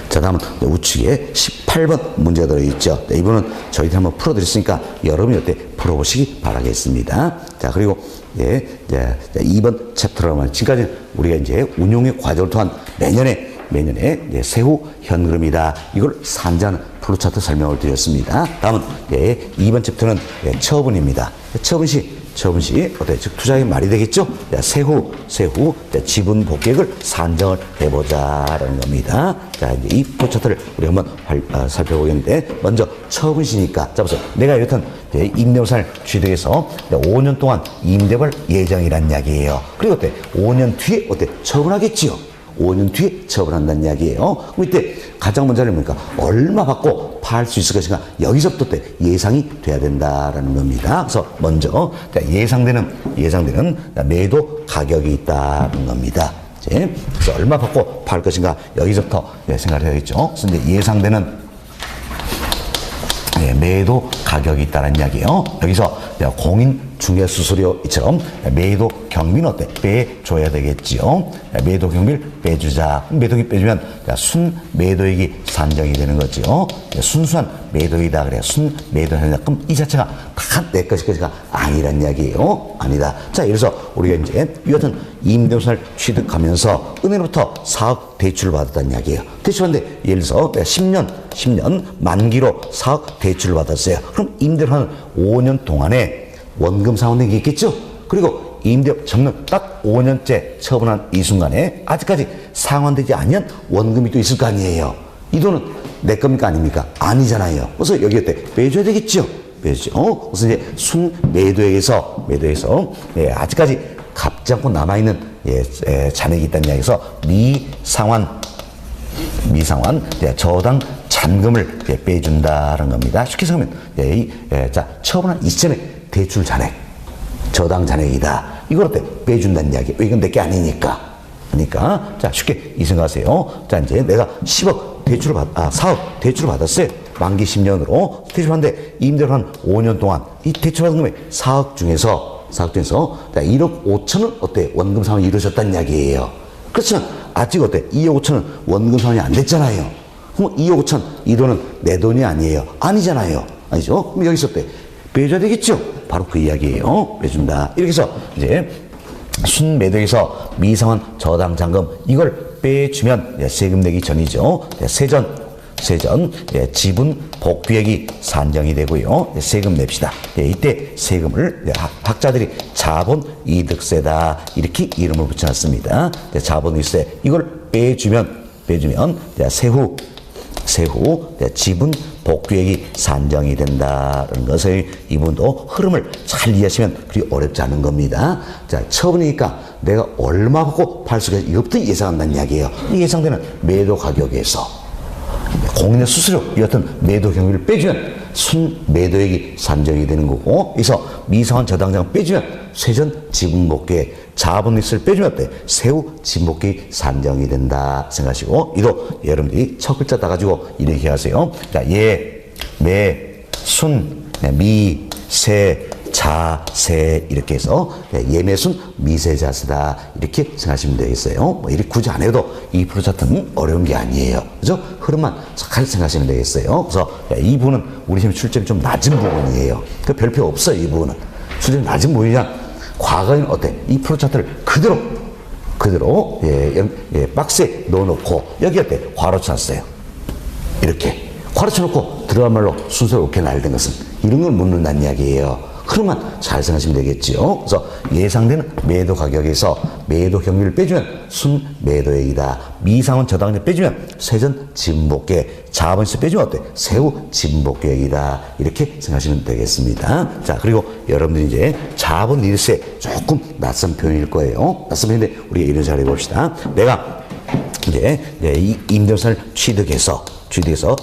자, 다음은 우측에 18번 문제가 들어있죠. 네, 이번은 저희들이 한번 풀어드렸으니까 여러분이 어때 풀어보시기 바라겠습니다. 자, 그리고 2번 챕터로만 지금까지 우리가 이제 운용의 과정을 통한 매년에 이제 세후 현금이다. 이걸 산자하는 플로차트 설명을 드렸습니다. 다음은 2번 챕터는 처분입니다. 처분 시 어때? 즉 투자의 말이 되겠죠? 세후 지분 복객을 산정을 해보자라는 겁니다. 자, 이제 이 플로차트를 우리 한번 살펴보겠는데 먼저 처분 시니까 자 보세요. 내가 이렇든 임대부산을 취득해서 5년 동안 임대할 예정이란 이야기예요. 그리고 어때? 5년 뒤에 어때? 처분하겠지요. 5년 뒤에 처분한다는 이야기예요. 그럼 이때 가장 먼저는 뭡니까? 얼마 받고 팔 수 있을 것인가? 여기서부터 예상이 돼야 된다라는 겁니다. 그래서 먼저 예상되는 매도 가격이 있다는 겁니다. 그래서 얼마 받고 팔 것인가? 여기서부터 생각을 해야겠죠. 그래서 이제 예상되는 매도 가격이 있다는 이야기예요. 여기서 공인 중개 수수료처럼 매도 경비는 어때? 빼줘야 되겠지요. 매도 경비를 빼주자. 매도 경비 빼주면 순 매도액이 산정이 되는 거죠. 순수한 매도이다 그래요. 순 매도액이다. 그럼 이 자체가 다 내 것이가 아니란 이야기예요. 아니다. 자, 그래서 우리가 이제 이 같은 임대부산을 취득하면서 은행으로부터 4억 대출을 받았다는 이야기예요. 대출받는데 예를 들어서 10년 만기로 4억 대출을 받았어요. 그럼 임대를 하는 5년 동안에 원금 상환된 게 있겠죠? 그리고 임대 정년 딱 5년째 처분한 이 순간에 아직까지 상환되지 않은 원금이 또 있을 거 아니에요. 이 돈은 내 겁니까 아닙니까? 아니잖아요. 그래서 여기 어때? 빼줘야 되겠죠? 빼주죠. 그래서 이제 순 매도액에서 아직까지 갚지 않고 남아있는 잔액이 있다는 이야기에서 미상환 저당 잔금을 빼준다는 겁니다. 쉽게 생각하면 자 처분한 이점의 대출 잔액, 저당 잔액이다. 이걸 어때 빼준다는 이야기. 이건 내게 아니니까. 그러니까 자 쉽게 이 생각하세요. 자 이제 내가 10억 대출을 4억 대출을 받았어요. 만기 10년으로 대출받는데 임대를 한 5년 동안 이 대출받은 금액 4억 중에서 자 1억 5천은 어때 원금 상환이 이루어졌다는 이야기예요. 그렇지만 아직 어때 2억 5천은 원금 상환이 안 됐잖아요. 그럼 2억 5천 이 돈은 내 돈이 아니에요. 아니잖아요. 아니죠? 그럼 여기서 어때 빼줘야 되겠죠? 바로 그 이야기예요. 빼준다. 이렇게 해서 이제 순매도에서 미상환 저당 잔금 이걸 빼주면 세금 내기 전이죠. 세전 지분 복귀액이 산정이 되고요. 세금 냅시다. 이때 세금을 학자들이 자본이득세다 이렇게 이름을 붙여놨습니다. 자본이득세 이걸 빼주면 세후 지분 복귀액이 산정이 된다는 것을 이분도 흐름을 잘 이해하시면 그리 어렵지 않은 겁니다. 자, 처분이니까 내가 얼마 받고 팔 수가 이것부터 예상한다는 이야기예요. 이 예상되는 매도 가격에서 공인의 수수료 이 같은 매도 경비를 빼주면 순매도액이 산정이 되는 거고, 여기서 미상환 저당장 빼주면 세전 지분복귀액, 자본이익을 빼주면 어때? 세후 지분복귀액이 산정이 된다 생각하시고, 이도 여러분들이 첫 글자 따가지고 이렇게 하세요. 자, 예, 매, 순, 미, 세, 자, 세 이렇게 해서 예매순 미세자세다 이렇게 생각하시면 되겠어요. 뭐 이렇게 굳이 안 해도 이 프로 차트는 어려운 게 아니에요. 그죠? 흐름만 잘 생각하시면 되겠어요. 그래서 이 부분은 우리 시험 출제비 좀 낮은 부분이에요. 그 별표 없어요. 이 부분은 출제비 낮은 부분이냐? 과거에는 어때? 이 프로 차트를 그대로 박스에 넣어놓고 여기 어때? 괄호 쳤어요. 이렇게 괄호 쳐놓고 들어간 말로 순서를 어떻게 날된 것은 이런 걸 묻는다는 이야기예요. 흐름만 잘 생각하시면 되겠죠. 그래서 예상되는 매도 가격에서 매도 경비를 빼주면 순매도액이다. 미상환 저당액 빼주면 세전 지분복귀액, 자본세 빼주면 어때? 세후 지분복귀액이다. 이렇게 생각하시면 되겠습니다. 자, 그리고 여러분들이 이제 자본이득세 조금 낯선 표현일 거예요. 낯선 표현인데 우리가 이런 잘 해봅시다. 내가 이제 이 임대부산을 취득해서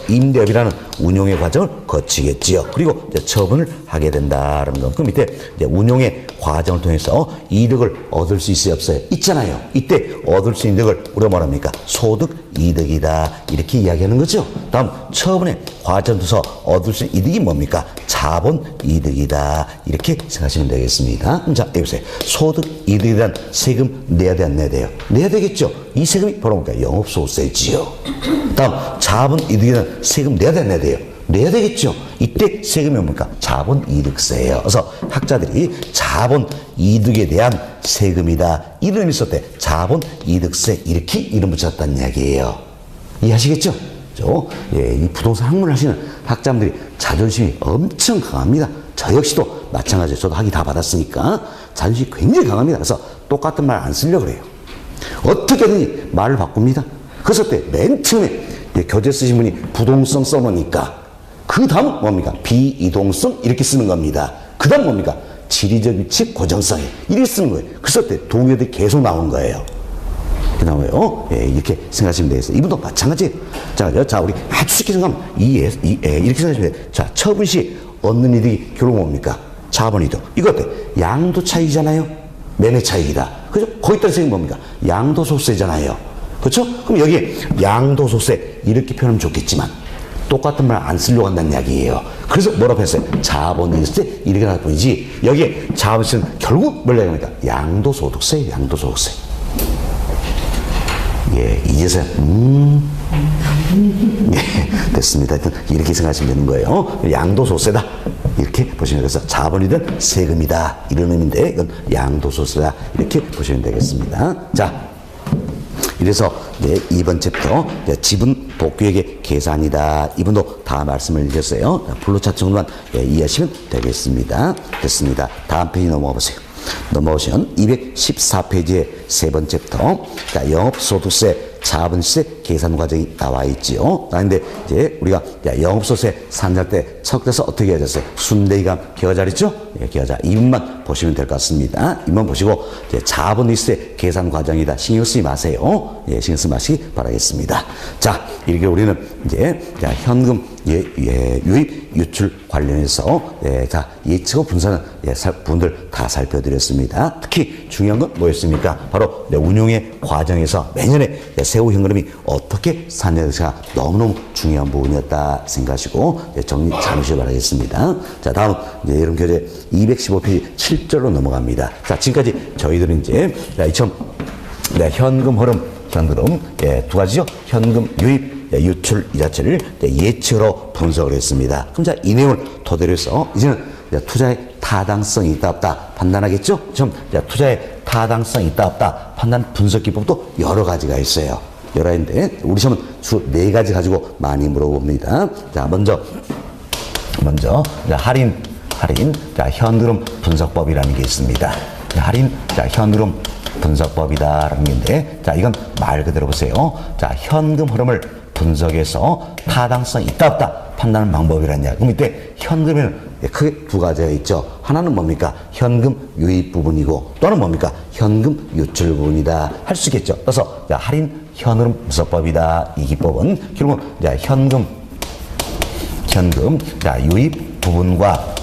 임대업이라는 운용의 과정을 거치겠지요. 그리고 이제 처분을 하게 된다는 거. 그 밑에 이제 운용의 과정을 통해서 이득을 얻을 수 있어요, 없어요? 있잖아요. 이때 얻을 수 있는 이득을 우리가 뭐랍니까? 소득 이득이다. 이렇게 이야기하는 거죠. 다음 처분의 과정을 통해서 얻을 수 있는 이득이 뭡니까? 자본 이득이다. 이렇게 생각하시면 되겠습니다. 자, 여보세요. 소득 이득에 대한 세금 내야 돼, 안 내야 돼요? 내야 되겠죠. 이 세금이 바로 뭡니까? 영업소득세지요. 다음 자본 이득에 대한 세금 내야 돼, 안 내야 돼요? 내야 되겠죠. 이때 세금이 뭡니까? 자본이득세예요. 그래서 학자들이 자본이득에 대한 세금이다. 이름이 있었대. 자본이득세 이렇게 이름 붙였다는 이야기예요. 이해하시겠죠? 이 부동산 학문을 하시는 학자분들이 자존심이 엄청 강합니다. 저 역시도 마찬가지예요. 저도 학위 다 받았으니까 자존심이 굉장히 강합니다. 그래서 똑같은 말 안 쓰려고 그래요. 어떻게든지 말을 바꿉니다. 그래서 맨 처음에 교재 쓰신 분이 부동성 써놓으니까 그 다음 뭡니까? 비이동성 이렇게 쓰는 겁니다. 그 다음 뭡니까? 지리적 위치 고정성이 이렇게 쓰는 거예요. 그래서 동요들이 계속 나온 거예요. 나와요. 이렇게 생각하시면 되겠어요. 이분도 마찬가지예요. 자, 우리 아주 쉽게 생각하면 이렇게 생각하시면 돼요. 자, 처분 시 얻는 이득이 결국 뭡니까? 자본이득. 이거 어때? 양도 차익이잖아요. 매매 차익이다. 그죠? 거기에 따라서 뭡니까? 양도소득세잖아요. 그렇죠? 그럼 여기에 양도소득세 이렇게 표현하면 좋겠지만 똑같은 말 안 쓰려고 한다는 이야기예요. 그래서 뭐라고 했어요? 자본이득세 이렇게 나올 뿐이지 여기에 자본세는 결국 뭘 얘기합니까? 양도소득세, 양도소득세. 이제서야 됐습니다. 이렇게 생각하시면 되는 거예요. 양도소득세다 이렇게 보시면 그래서 자본이든 세금이다 이런 의미인데 이건 양도소득세다 이렇게 보시면 되겠습니다. 자, 이래서 이제 2번 챕터 지분 복귀액의 계산이다. 이분도 다 말씀을 드렸어요. 플로차트 정도만 이해하시면 되겠습니다. 됐습니다. 다음 페이지 넘어가 보세요. 넘어오시면 214페이지의 세 번째 챕터. 자, 영업소득세, 자본세 계산 과정이 나와 있지요. 그런데 이제 우리가 영업소득세 산정할 때 사역돼서 어떻게 해졌어요? 순대이감 기어자리 있죠? 예, 기어자. 이 부분만 보시면 될 것 같습니다. 이만 보시고 이제 자본 리스트의 계산 과정이다. 신경 쓰지 마세요. 예, 신경 쓰지 마시기 바라겠습니다. 자, 이렇게 우리는 이제 자, 현금 유입 유출 관련해서 자, 예측 후 분산은 부분들 다 살펴드렸습니다. 특히 중요한 건 뭐였습니까? 바로 운용의 과정에서 매년에 세후 현금이 어떻게 산정될까 너무너무 중요한 부분이었다 생각하시고 정리 잘 하시기 바라겠습니다. 자, 다음 이제 여러분 교재 215페이지 7절로 넘어갑니다. 자, 지금까지 저희들은 이제 현금 흐름 두 가지죠. 현금 유입 유출 이 자체를 예측으로 분석을 했습니다. 그럼 자, 이 내용을 토대로 해서 이제는 투자의 타당성이 있다 없다 판단하겠죠? 좀 투자의 타당성이 있다 없다 판단 분석 기법도 여러 가지가 있어요. 여러 가지인데 우리 시험은 주 4가지 가지고 많이 물어봅니다. 자, 먼저 할인 현금 분석법이라는 게 있습니다. 할인 현금 분석법이다라는 게 있는데, 자, 이건 말 그대로 보세요. 자, 현금 흐름을 분석해서 타당성 있다 없다 판단하는 방법이라는 이야기. 그럼 이때 현금에는 크게 2가지가 있죠. 하나는 뭡니까? 현금 유입 부분이고, 또는 뭡니까? 현금 유출 부분이다 할 수 있겠죠. 그래서 자, 할인 현금 분석법이다. 이 기법은 결국은 자, 현금 자, 유입 부분과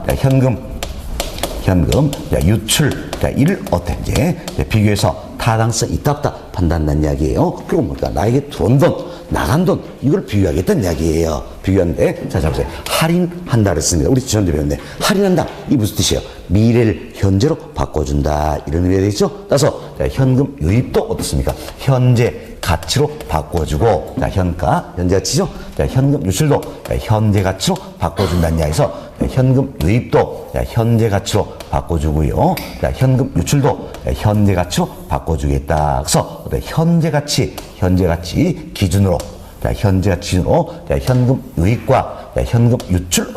자, 현금 자, 유출 자, 이를 어떻게 비교해서 타당성 있다 없다 판단한다는 이야기예요. 그리고 뭡니까? 나에게 들어온 돈, 나간 돈 이걸 비교하겠다는 이야기예요. 비교하는데 자, 보세요. 할인한다 그랬습니다. 우리 지난주에 배웠네. 할인한다. 이 무슨 뜻이에요? 미래를 현재로 바꿔준다 이런 의미가 되겠죠. 따라서 자, 현금 유입도 어떻습니까? 현재 가치로 바꿔주고, 자, 현재 가치죠. 자, 현금 유출도 자, 현재 가치로 바꿔준다는 이야기에서 자, 현금 유입도 자, 현재 가치로 바꿔주고요. 자, 현금 유출도 자, 현재 가치로 바꿔주겠다. 그래서 현재 가치 기준으로 자, 현재 가치 기준으로 자, 현금 유입과 자, 현금 유출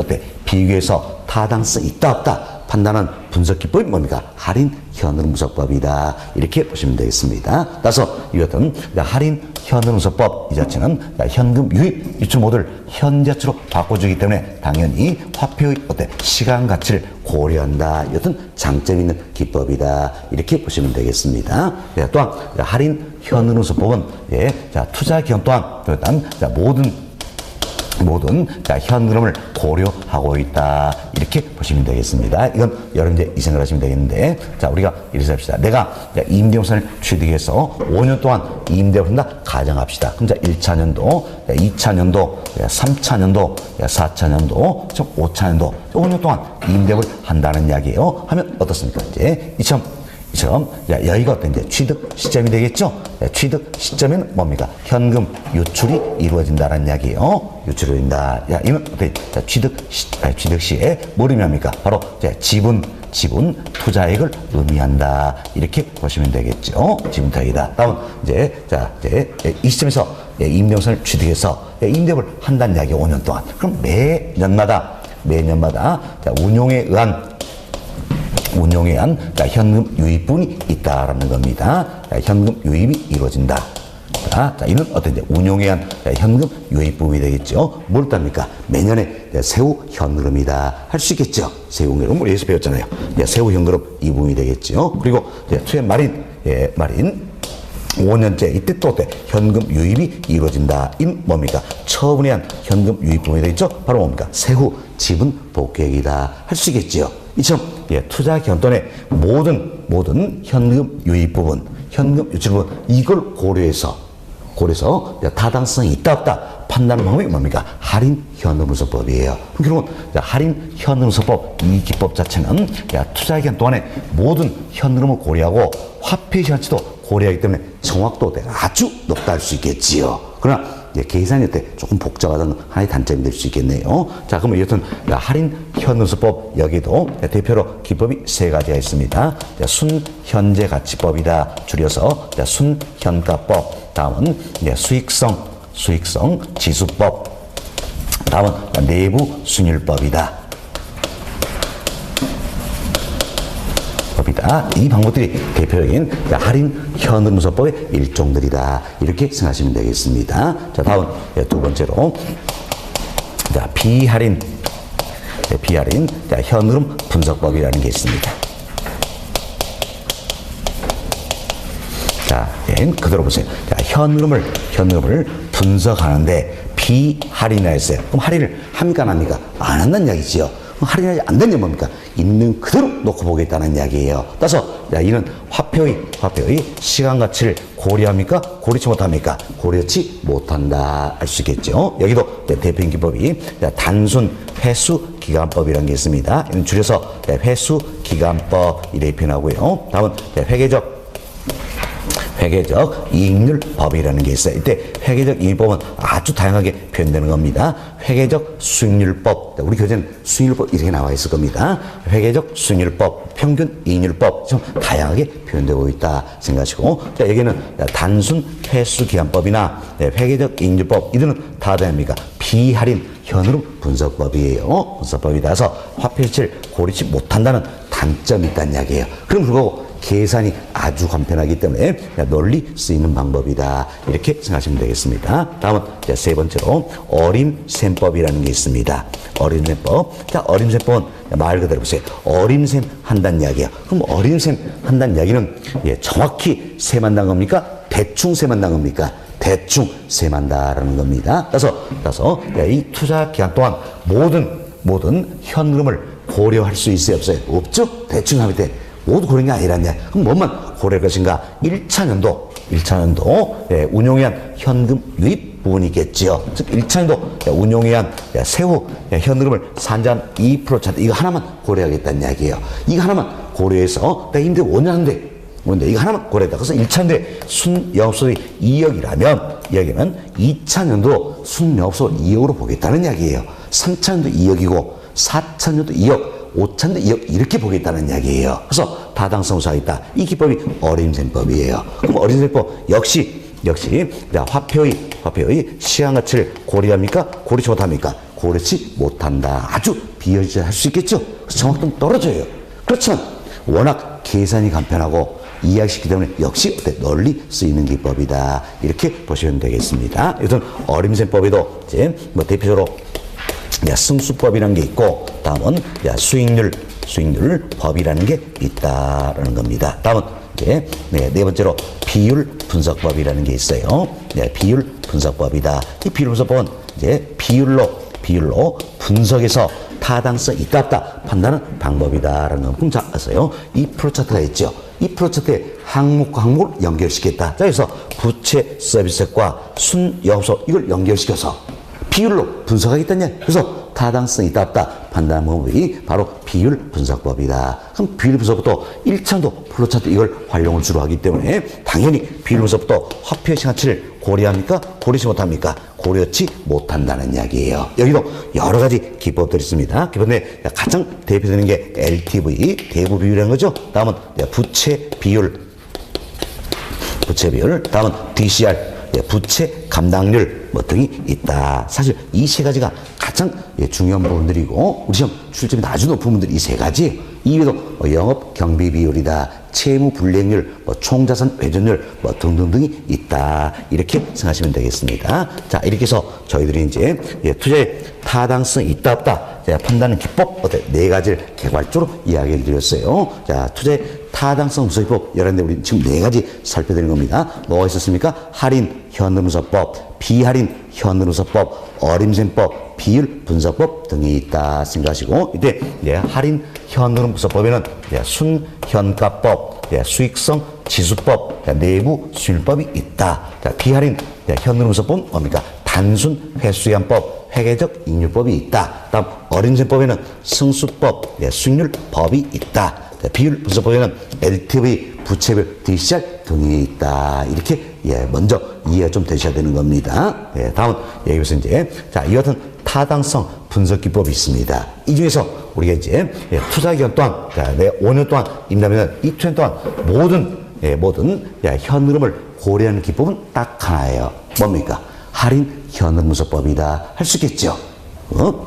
비교해서 타당성 있다 없다 판단한 분석 기법이 뭡니까? 할인 현금 분석법이다. 이렇게 보시면 되겠습니다. 따라서 이것은 할인 현금 분석법 이 자체는 현금 유입, 유출 모두를 현재치로 바꿔주기 때문에 당연히 화폐의 시간 가치를 고려한다. 이것은 장점 있는 기법이다. 이렇게 보시면 되겠습니다. 또한 할인 현금 분석법은 자, 투자 기간 또한 모든 자, 현금을 고려하고 있다. 이렇게 보시면 되겠습니다. 이건 여러분 이 생각을 하시면 되겠는데, 자, 우리가 이렇게 합시다. 내가 임대부산을 취득해서 5년 동안 임대를 한다 가정합시다. 그럼 자, 1차년도, 2차년도, 3차년도, 4차년도, 5차년도, 5년 동안 임대를 한다는 이야기예요. 하면 어떻습니까? 이제 이처럼 여기가 어떤 이제 취득 시점이 되겠죠? 취득 시점에는 뭡니까? 현금 유출이 이루어진다는 이야기예요. 유출이 된다. 이건 어떻게 취득 시에 뭘 의미합니까? 바로 지분 투자액을 의미한다. 이렇게 보시면 되겠죠. 지분 투자액이다. 다음 이 시점에서 임대부산을 취득해서 임대를 한다는 이야기 5년 동안. 그럼 매년마다 운용에 의한 자, 현금 유입분이 있다라는 겁니다. 자, 현금 유입이 이루어진다. 자, 이는 어떤 운용에 의한 현금 유입 부분이 되겠죠. 뭘 답니까? 매년에 세후 현금이다 할 수 있겠죠. 세후 현금 우리 예수 배웠잖아요. 세후 현금 이 부분이 되겠죠. 그리고 투자 말인 5년째 이때 또 현금 유입이 이루어진다. 이는 뭡니까? 처분에 의한 현금 유입 부분이 되겠죠. 바로 뭡니까? 세후 지분 복귀액이다 할 수 있겠죠. 이처럼 투자 기간 동안에 모든 현금 유입 부분, 현금 유출 부분 이걸 고려해서 타당성이 있다 없다 판단하는 방법이 뭡니까? 할인 현금 분석법이에요. 결국은 할인 현금 분석법 이 기법 자체는 투자 기간 동안에 모든 현금을 고려하고 화폐 시가치도 고려하기 때문에 정확도가 아주 높다 할 수 있겠지요. 그러나 계산일 때 조금 복잡하다는 하나의 단점이 될 수 있겠네요. 자, 그러면 여튼 할인 현금수법 여기도 대표로 기법이 3가지가 있습니다. 순현재 가치법이다. 줄여서 순현가법. 다음은 수익성 지수법. 다음은 내부 순율법이다. 이 방법들이 대표적인 할인 현금분석법의 일종들이다. 이렇게 생각하시면 되겠습니다. 자, 다음 2번째로 자, 비할인, 자, 현흐름 분석법이라는 게 있습니다. 자, 그대로 보세요. 자, 현흐름을 분석하는데 비할인이라 했어요. 그럼 할인을 합니까, 안 합니까? 안 한다는 이야기지요. 그럼 할인하지 않는 게 뭡니까? 있는 그대로 놓고 보겠다는 이야기예요. 따라서, 자, 이는 화폐의 시간 가치를 고려합니까? 고려치 못합니까? 고려치 못한다. 알 수 있겠죠. 여기도 대표적인 기법이 단순 회수 기간법이라는 게 있습니다. 이는 줄여서 회수 기간법 이렇게 표현하고요. 다음은 회계적 이익률 법이라는 게 있어요. 이때 회계적 이익법은 아주 다양하게 표현되는 겁니다. 회계적 수익률법, 우리 교재는 수익률법 이렇게 나와 있을 겁니다. 회계적 수익률법, 평균 이익률법 좀 다양하게 표현되고 있다 생각하시고, 자, 여기는 단순 회수기간법이나 회계적 이익률법, 이들은 다 됩니까? 비할인 현흐름 분석법이에요. 분석법이라서 화폐가치를 고르지 못한다는 단점이 있다는 이야기예요. 그럼 그거 계산이 아주 간편하기 때문에 널리 쓰이는 방법이다. 이렇게 생각하시면 되겠습니다. 다음은 세 번째로 어림셈법이라는 게 있습니다. 어림셈법. 자, 어림셈법은 말 그대로 보세요. 어림셈 한다는 이야기야. 그럼 어림셈 한다는 이야기는 정확히 셈한다는 겁니까? 대충 셈한다는 겁니까? 대충 셈한다라는 겁니다. 따라서 이 투자 기간 동안 모든 현금을 고려할 수 있어요, 없어요? 없죠? 대충 하면 돼. 모두 고른 게 아니라냐. 그럼 뭐만 고려할 것인가? 1차년도 운용에 한 현금 유입 부분이겠지요. 즉 1차년도 운용에 한 세후 현금을 산전 2% 차트, 이거 하나만 고려하겠다는 이야기예요. 이거 하나만 고려해서 내가 임대 5년 한대. 근데 이거 하나만 고려했다. 그래서 1차년도에 순영업소득이 2억이라면 2차년도 순영업소득 2억으로 보겠다는 이야기예요. 3차년도 2억이고 4차년도 2억, 5차년도 2억 이렇게 보겠다는 이야기예요. 그래서 타당성 우사하겠다. 이 기법이 어림셈법이에요. 그럼 어림셈법 역시 화폐의 시간 가치를 고려합니까? 고려치 못합니까? 고려치 못한다. 아주 비효율적으로 할 수 있겠죠. 그래서 정확도는 떨어져요. 그렇지만 워낙 계산이 간편하고 이해하시기 때문에 역시 널리 쓰이는 기법이다. 이렇게 보시면 되겠습니다. 이것은 어림셈법에도 이제 대표적으로 승수법이라는 게 있고, 다음은 수익률 법이라는 게 있다라는 겁니다. 다음은 이제 네 번째로 비율 분석법이라는 게 있어요. 비율 분석법이다. 이 비율 분석법은 이제 비율로 분석해서 타당성 있다 없다 판단하는 방법이다라는 거. 그럼 자, 아세요? 이 프로차트가 있죠. 이 프로차트에 항목과 항목을 연결시켰다. 자, 그래서 부채 서비스과 순영업소 이걸 연결시켜서 비율로 분석하겠다냐. 그래서 타당성 있다 없다 판단하는 방법이 바로 비율 분석법이다. 그럼 비율 분석부터 1차도 플로차트 이걸 활용을 주로 하기 때문에 당연히 비율 분석부터 화폐의 시가치를 고려합니까? 고려치 못합니까? 고려치 못한다는 이야기예요. 여기도 여러 가지 기법들이 있습니다. 기법에 가장 대표되는 게 LTV, 대부 비율이라는 거죠. 다음은 부채 비율, 다음은 DCR, 부채 감당률 등이 있다. 사실 이 세 가지가 가장 중요한 부분들이고, 우리 시험 출제비 아주 높은 부분들이 이 세 가지. 이외에도 영업 경비 비율이다, 채무 불이행률, 총자산 회전율 등등등이 있다. 이렇게 생각하시면 되겠습니다. 자, 이렇게 해서 저희들이 이제 투자의 타당성 있다 없다 판단하는 기법 네 가지를 개괄적으로 이야기를 드렸어요. 자, 투자의 타당성 분석법 여러분들 우리 지금 네 가지 살펴드린 겁니다. 뭐가 있었습니까? 할인 현금분석법, 비할인 현금분석법, 어림셈법, 비율 분석법 등이 있다 생각하시고, 이때 할인 현금분석법에는 순현가법, 수익성 지수법, 내부 수익률법이 있다. 자, 비할인 현금분석법은 뭡니까? 단순 회수기간법, 회계적 이익률법이 있다. 다음 어림셈법에는 승수법, 수익률법이 있다. 비율 분석법에는 LTV, 부채별, DCR 등이 있다. 이렇게 먼저 이해가 좀 되셔야 되는 겁니다. 다음은 여기서 이제 이 같은 타당성 분석 기법이 있습니다. 이 중에서 우리가 이제 투자 기간 동안 5년 동안 임대하면 이 2년 동안 모든 현흐름을 고려하는 기법은 딱 하나예요. 뭡니까? 할인 현흐름 분석법이다. 할 수 있겠죠.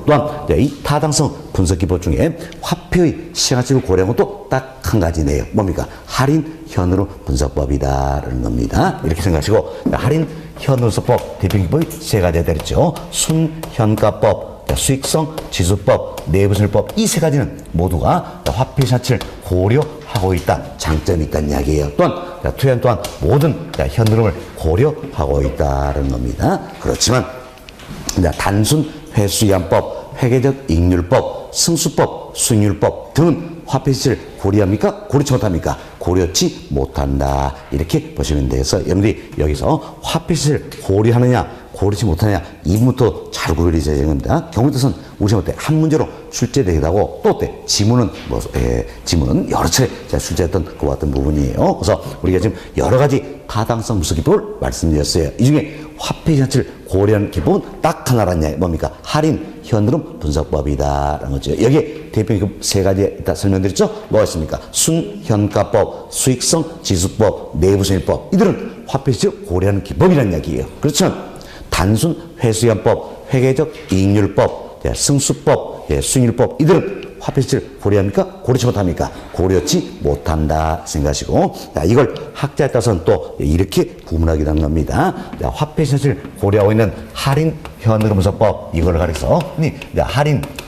또한 이 타당성 분석 기법 중에 화폐의 시가치를 고려한 것도 딱 한 가지네요. 뭡니까? 할인 현흐름 분석법이다라는 겁니다. 이렇게 생각하시고, 할인 현흐름 분석법 대표 기법이 세 가지가 되겠죠. 순현가법, 수익성 지수법, 내부순위법 이 세 가지는 모두가 화폐 자체를 고려하고 있다. 장점이 있다는 이야기예요. 또한 투자는 또한 모든 현흐름을 고려하고 있다는 겁니다. 그렇지만 단순 회수이한법, 회계적 익률법, 승수법, 수익률법 등은 화폐 자체를 고려합니까? 고려치 못합니까? 고려치 못한다. 이렇게 보시면 돼서 여러분들이 여기서 화폐 자체를 고려하느냐 고려치 못하느냐 이 부분부터 잘 구별해야 되는 겁니다. 경우 뜻은 우리 시험 때 한 문제로 출제되기도 하고 또 어때? 지문은 지문은 여러 차례 제가 출제했던 그 같은 부분이에요. 그래서 우리가 지금 여러 가지 타당성 분석 기법을 말씀드렸어요. 이 중에 화폐 자체를 고려하는 기법은 딱 하나란 이야기 뭡니까? 할인 현흐름 분석법이다라는 거죠. 여기에 대표적인 세 가지 이따 설명드렸죠? 뭐가 있습니까? 순현가법, 수익성 지수법, 내부순위법 이들은 화폐 자체를 고려하는 기법이라는 이야기예요. 그렇지만 단순 회수이한법, 회계적 이익률법, 승수법, 수익률법 이들은 화폐 자체를 고려합니까? 고려치 못합니까? 고려치 못한다 생각하시고 이걸 학자에 따라서는 또 이렇게 구분하기도 한 겁니다. 화폐 자체를 고려하고 있는 할인 현흐름 분석법 이걸 가려서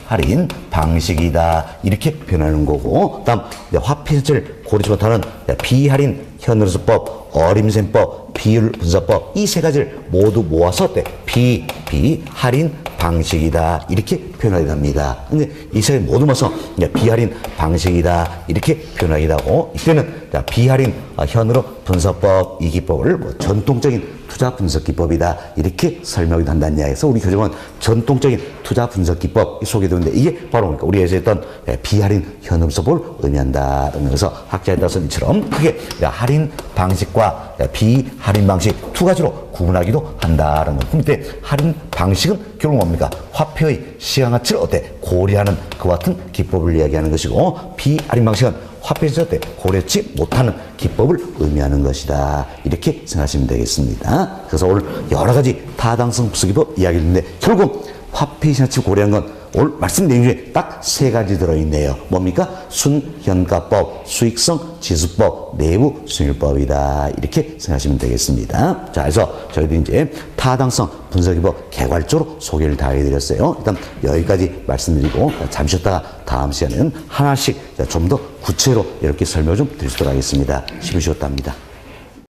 할인 방식이다 이렇게 표현하는 거고 다음 화폐 자체를 고려치 못하는 비할인 현흐름 분석법, 어림셈법, 비율 분석법 이 세 가지를 모두 모아서 어때? 비할인 방식이다 이렇게 표현하기도 합니다. 근데 이 세 가지 모두 모아서 비할인 방식이다 이렇게 표현하기도 하고 이때는 비할인 현흐름 분석법 이 기법을 전통적인 투자 분석 기법이다 이렇게 설명하기도 한다는 이야기에서 우리 교정은 전통적인 투자 분석 기법 소개되는데 이게 바로 뭡니까? 우리가 했던 비할인 현흐름 분석법을 의미한다. 그래서 학자에 따라서 이처럼 크게 할인 방식과 비할인 방식 두 가지로 구분하기도 한다는 거. 근데 할인 방식은 결국 뭡니까? 화폐의 시장 가치를 어때? 고려하는 그와 같은 기법을 이야기하는 것이고 비할인 방식은 화폐에서 어때? 고려치 못하는 기법을 의미하는 것이다. 이렇게 생각하시면 되겠습니다. 그래서 오늘 여러 가지 타당성 분석기법 이야기했는데 결국 화폐 시장가치 고려하는 건 오늘 말씀 내용 중에 딱 세 가지 들어있네요. 뭡니까? 순현가법, 수익성 지수법, 내부 수익률법이다. 이렇게 생각하시면 되겠습니다. 자, 그래서 저희도 이제 타당성 분석기법 개괄적으로 소개를 다 해드렸어요. 일단 여기까지 말씀드리고 잠시 쉬었다가 다음 시간에는 하나씩 좀 더 구체로 이렇게 설명을 좀 드리도록 하겠습니다. 쉬고 쉬었답니다.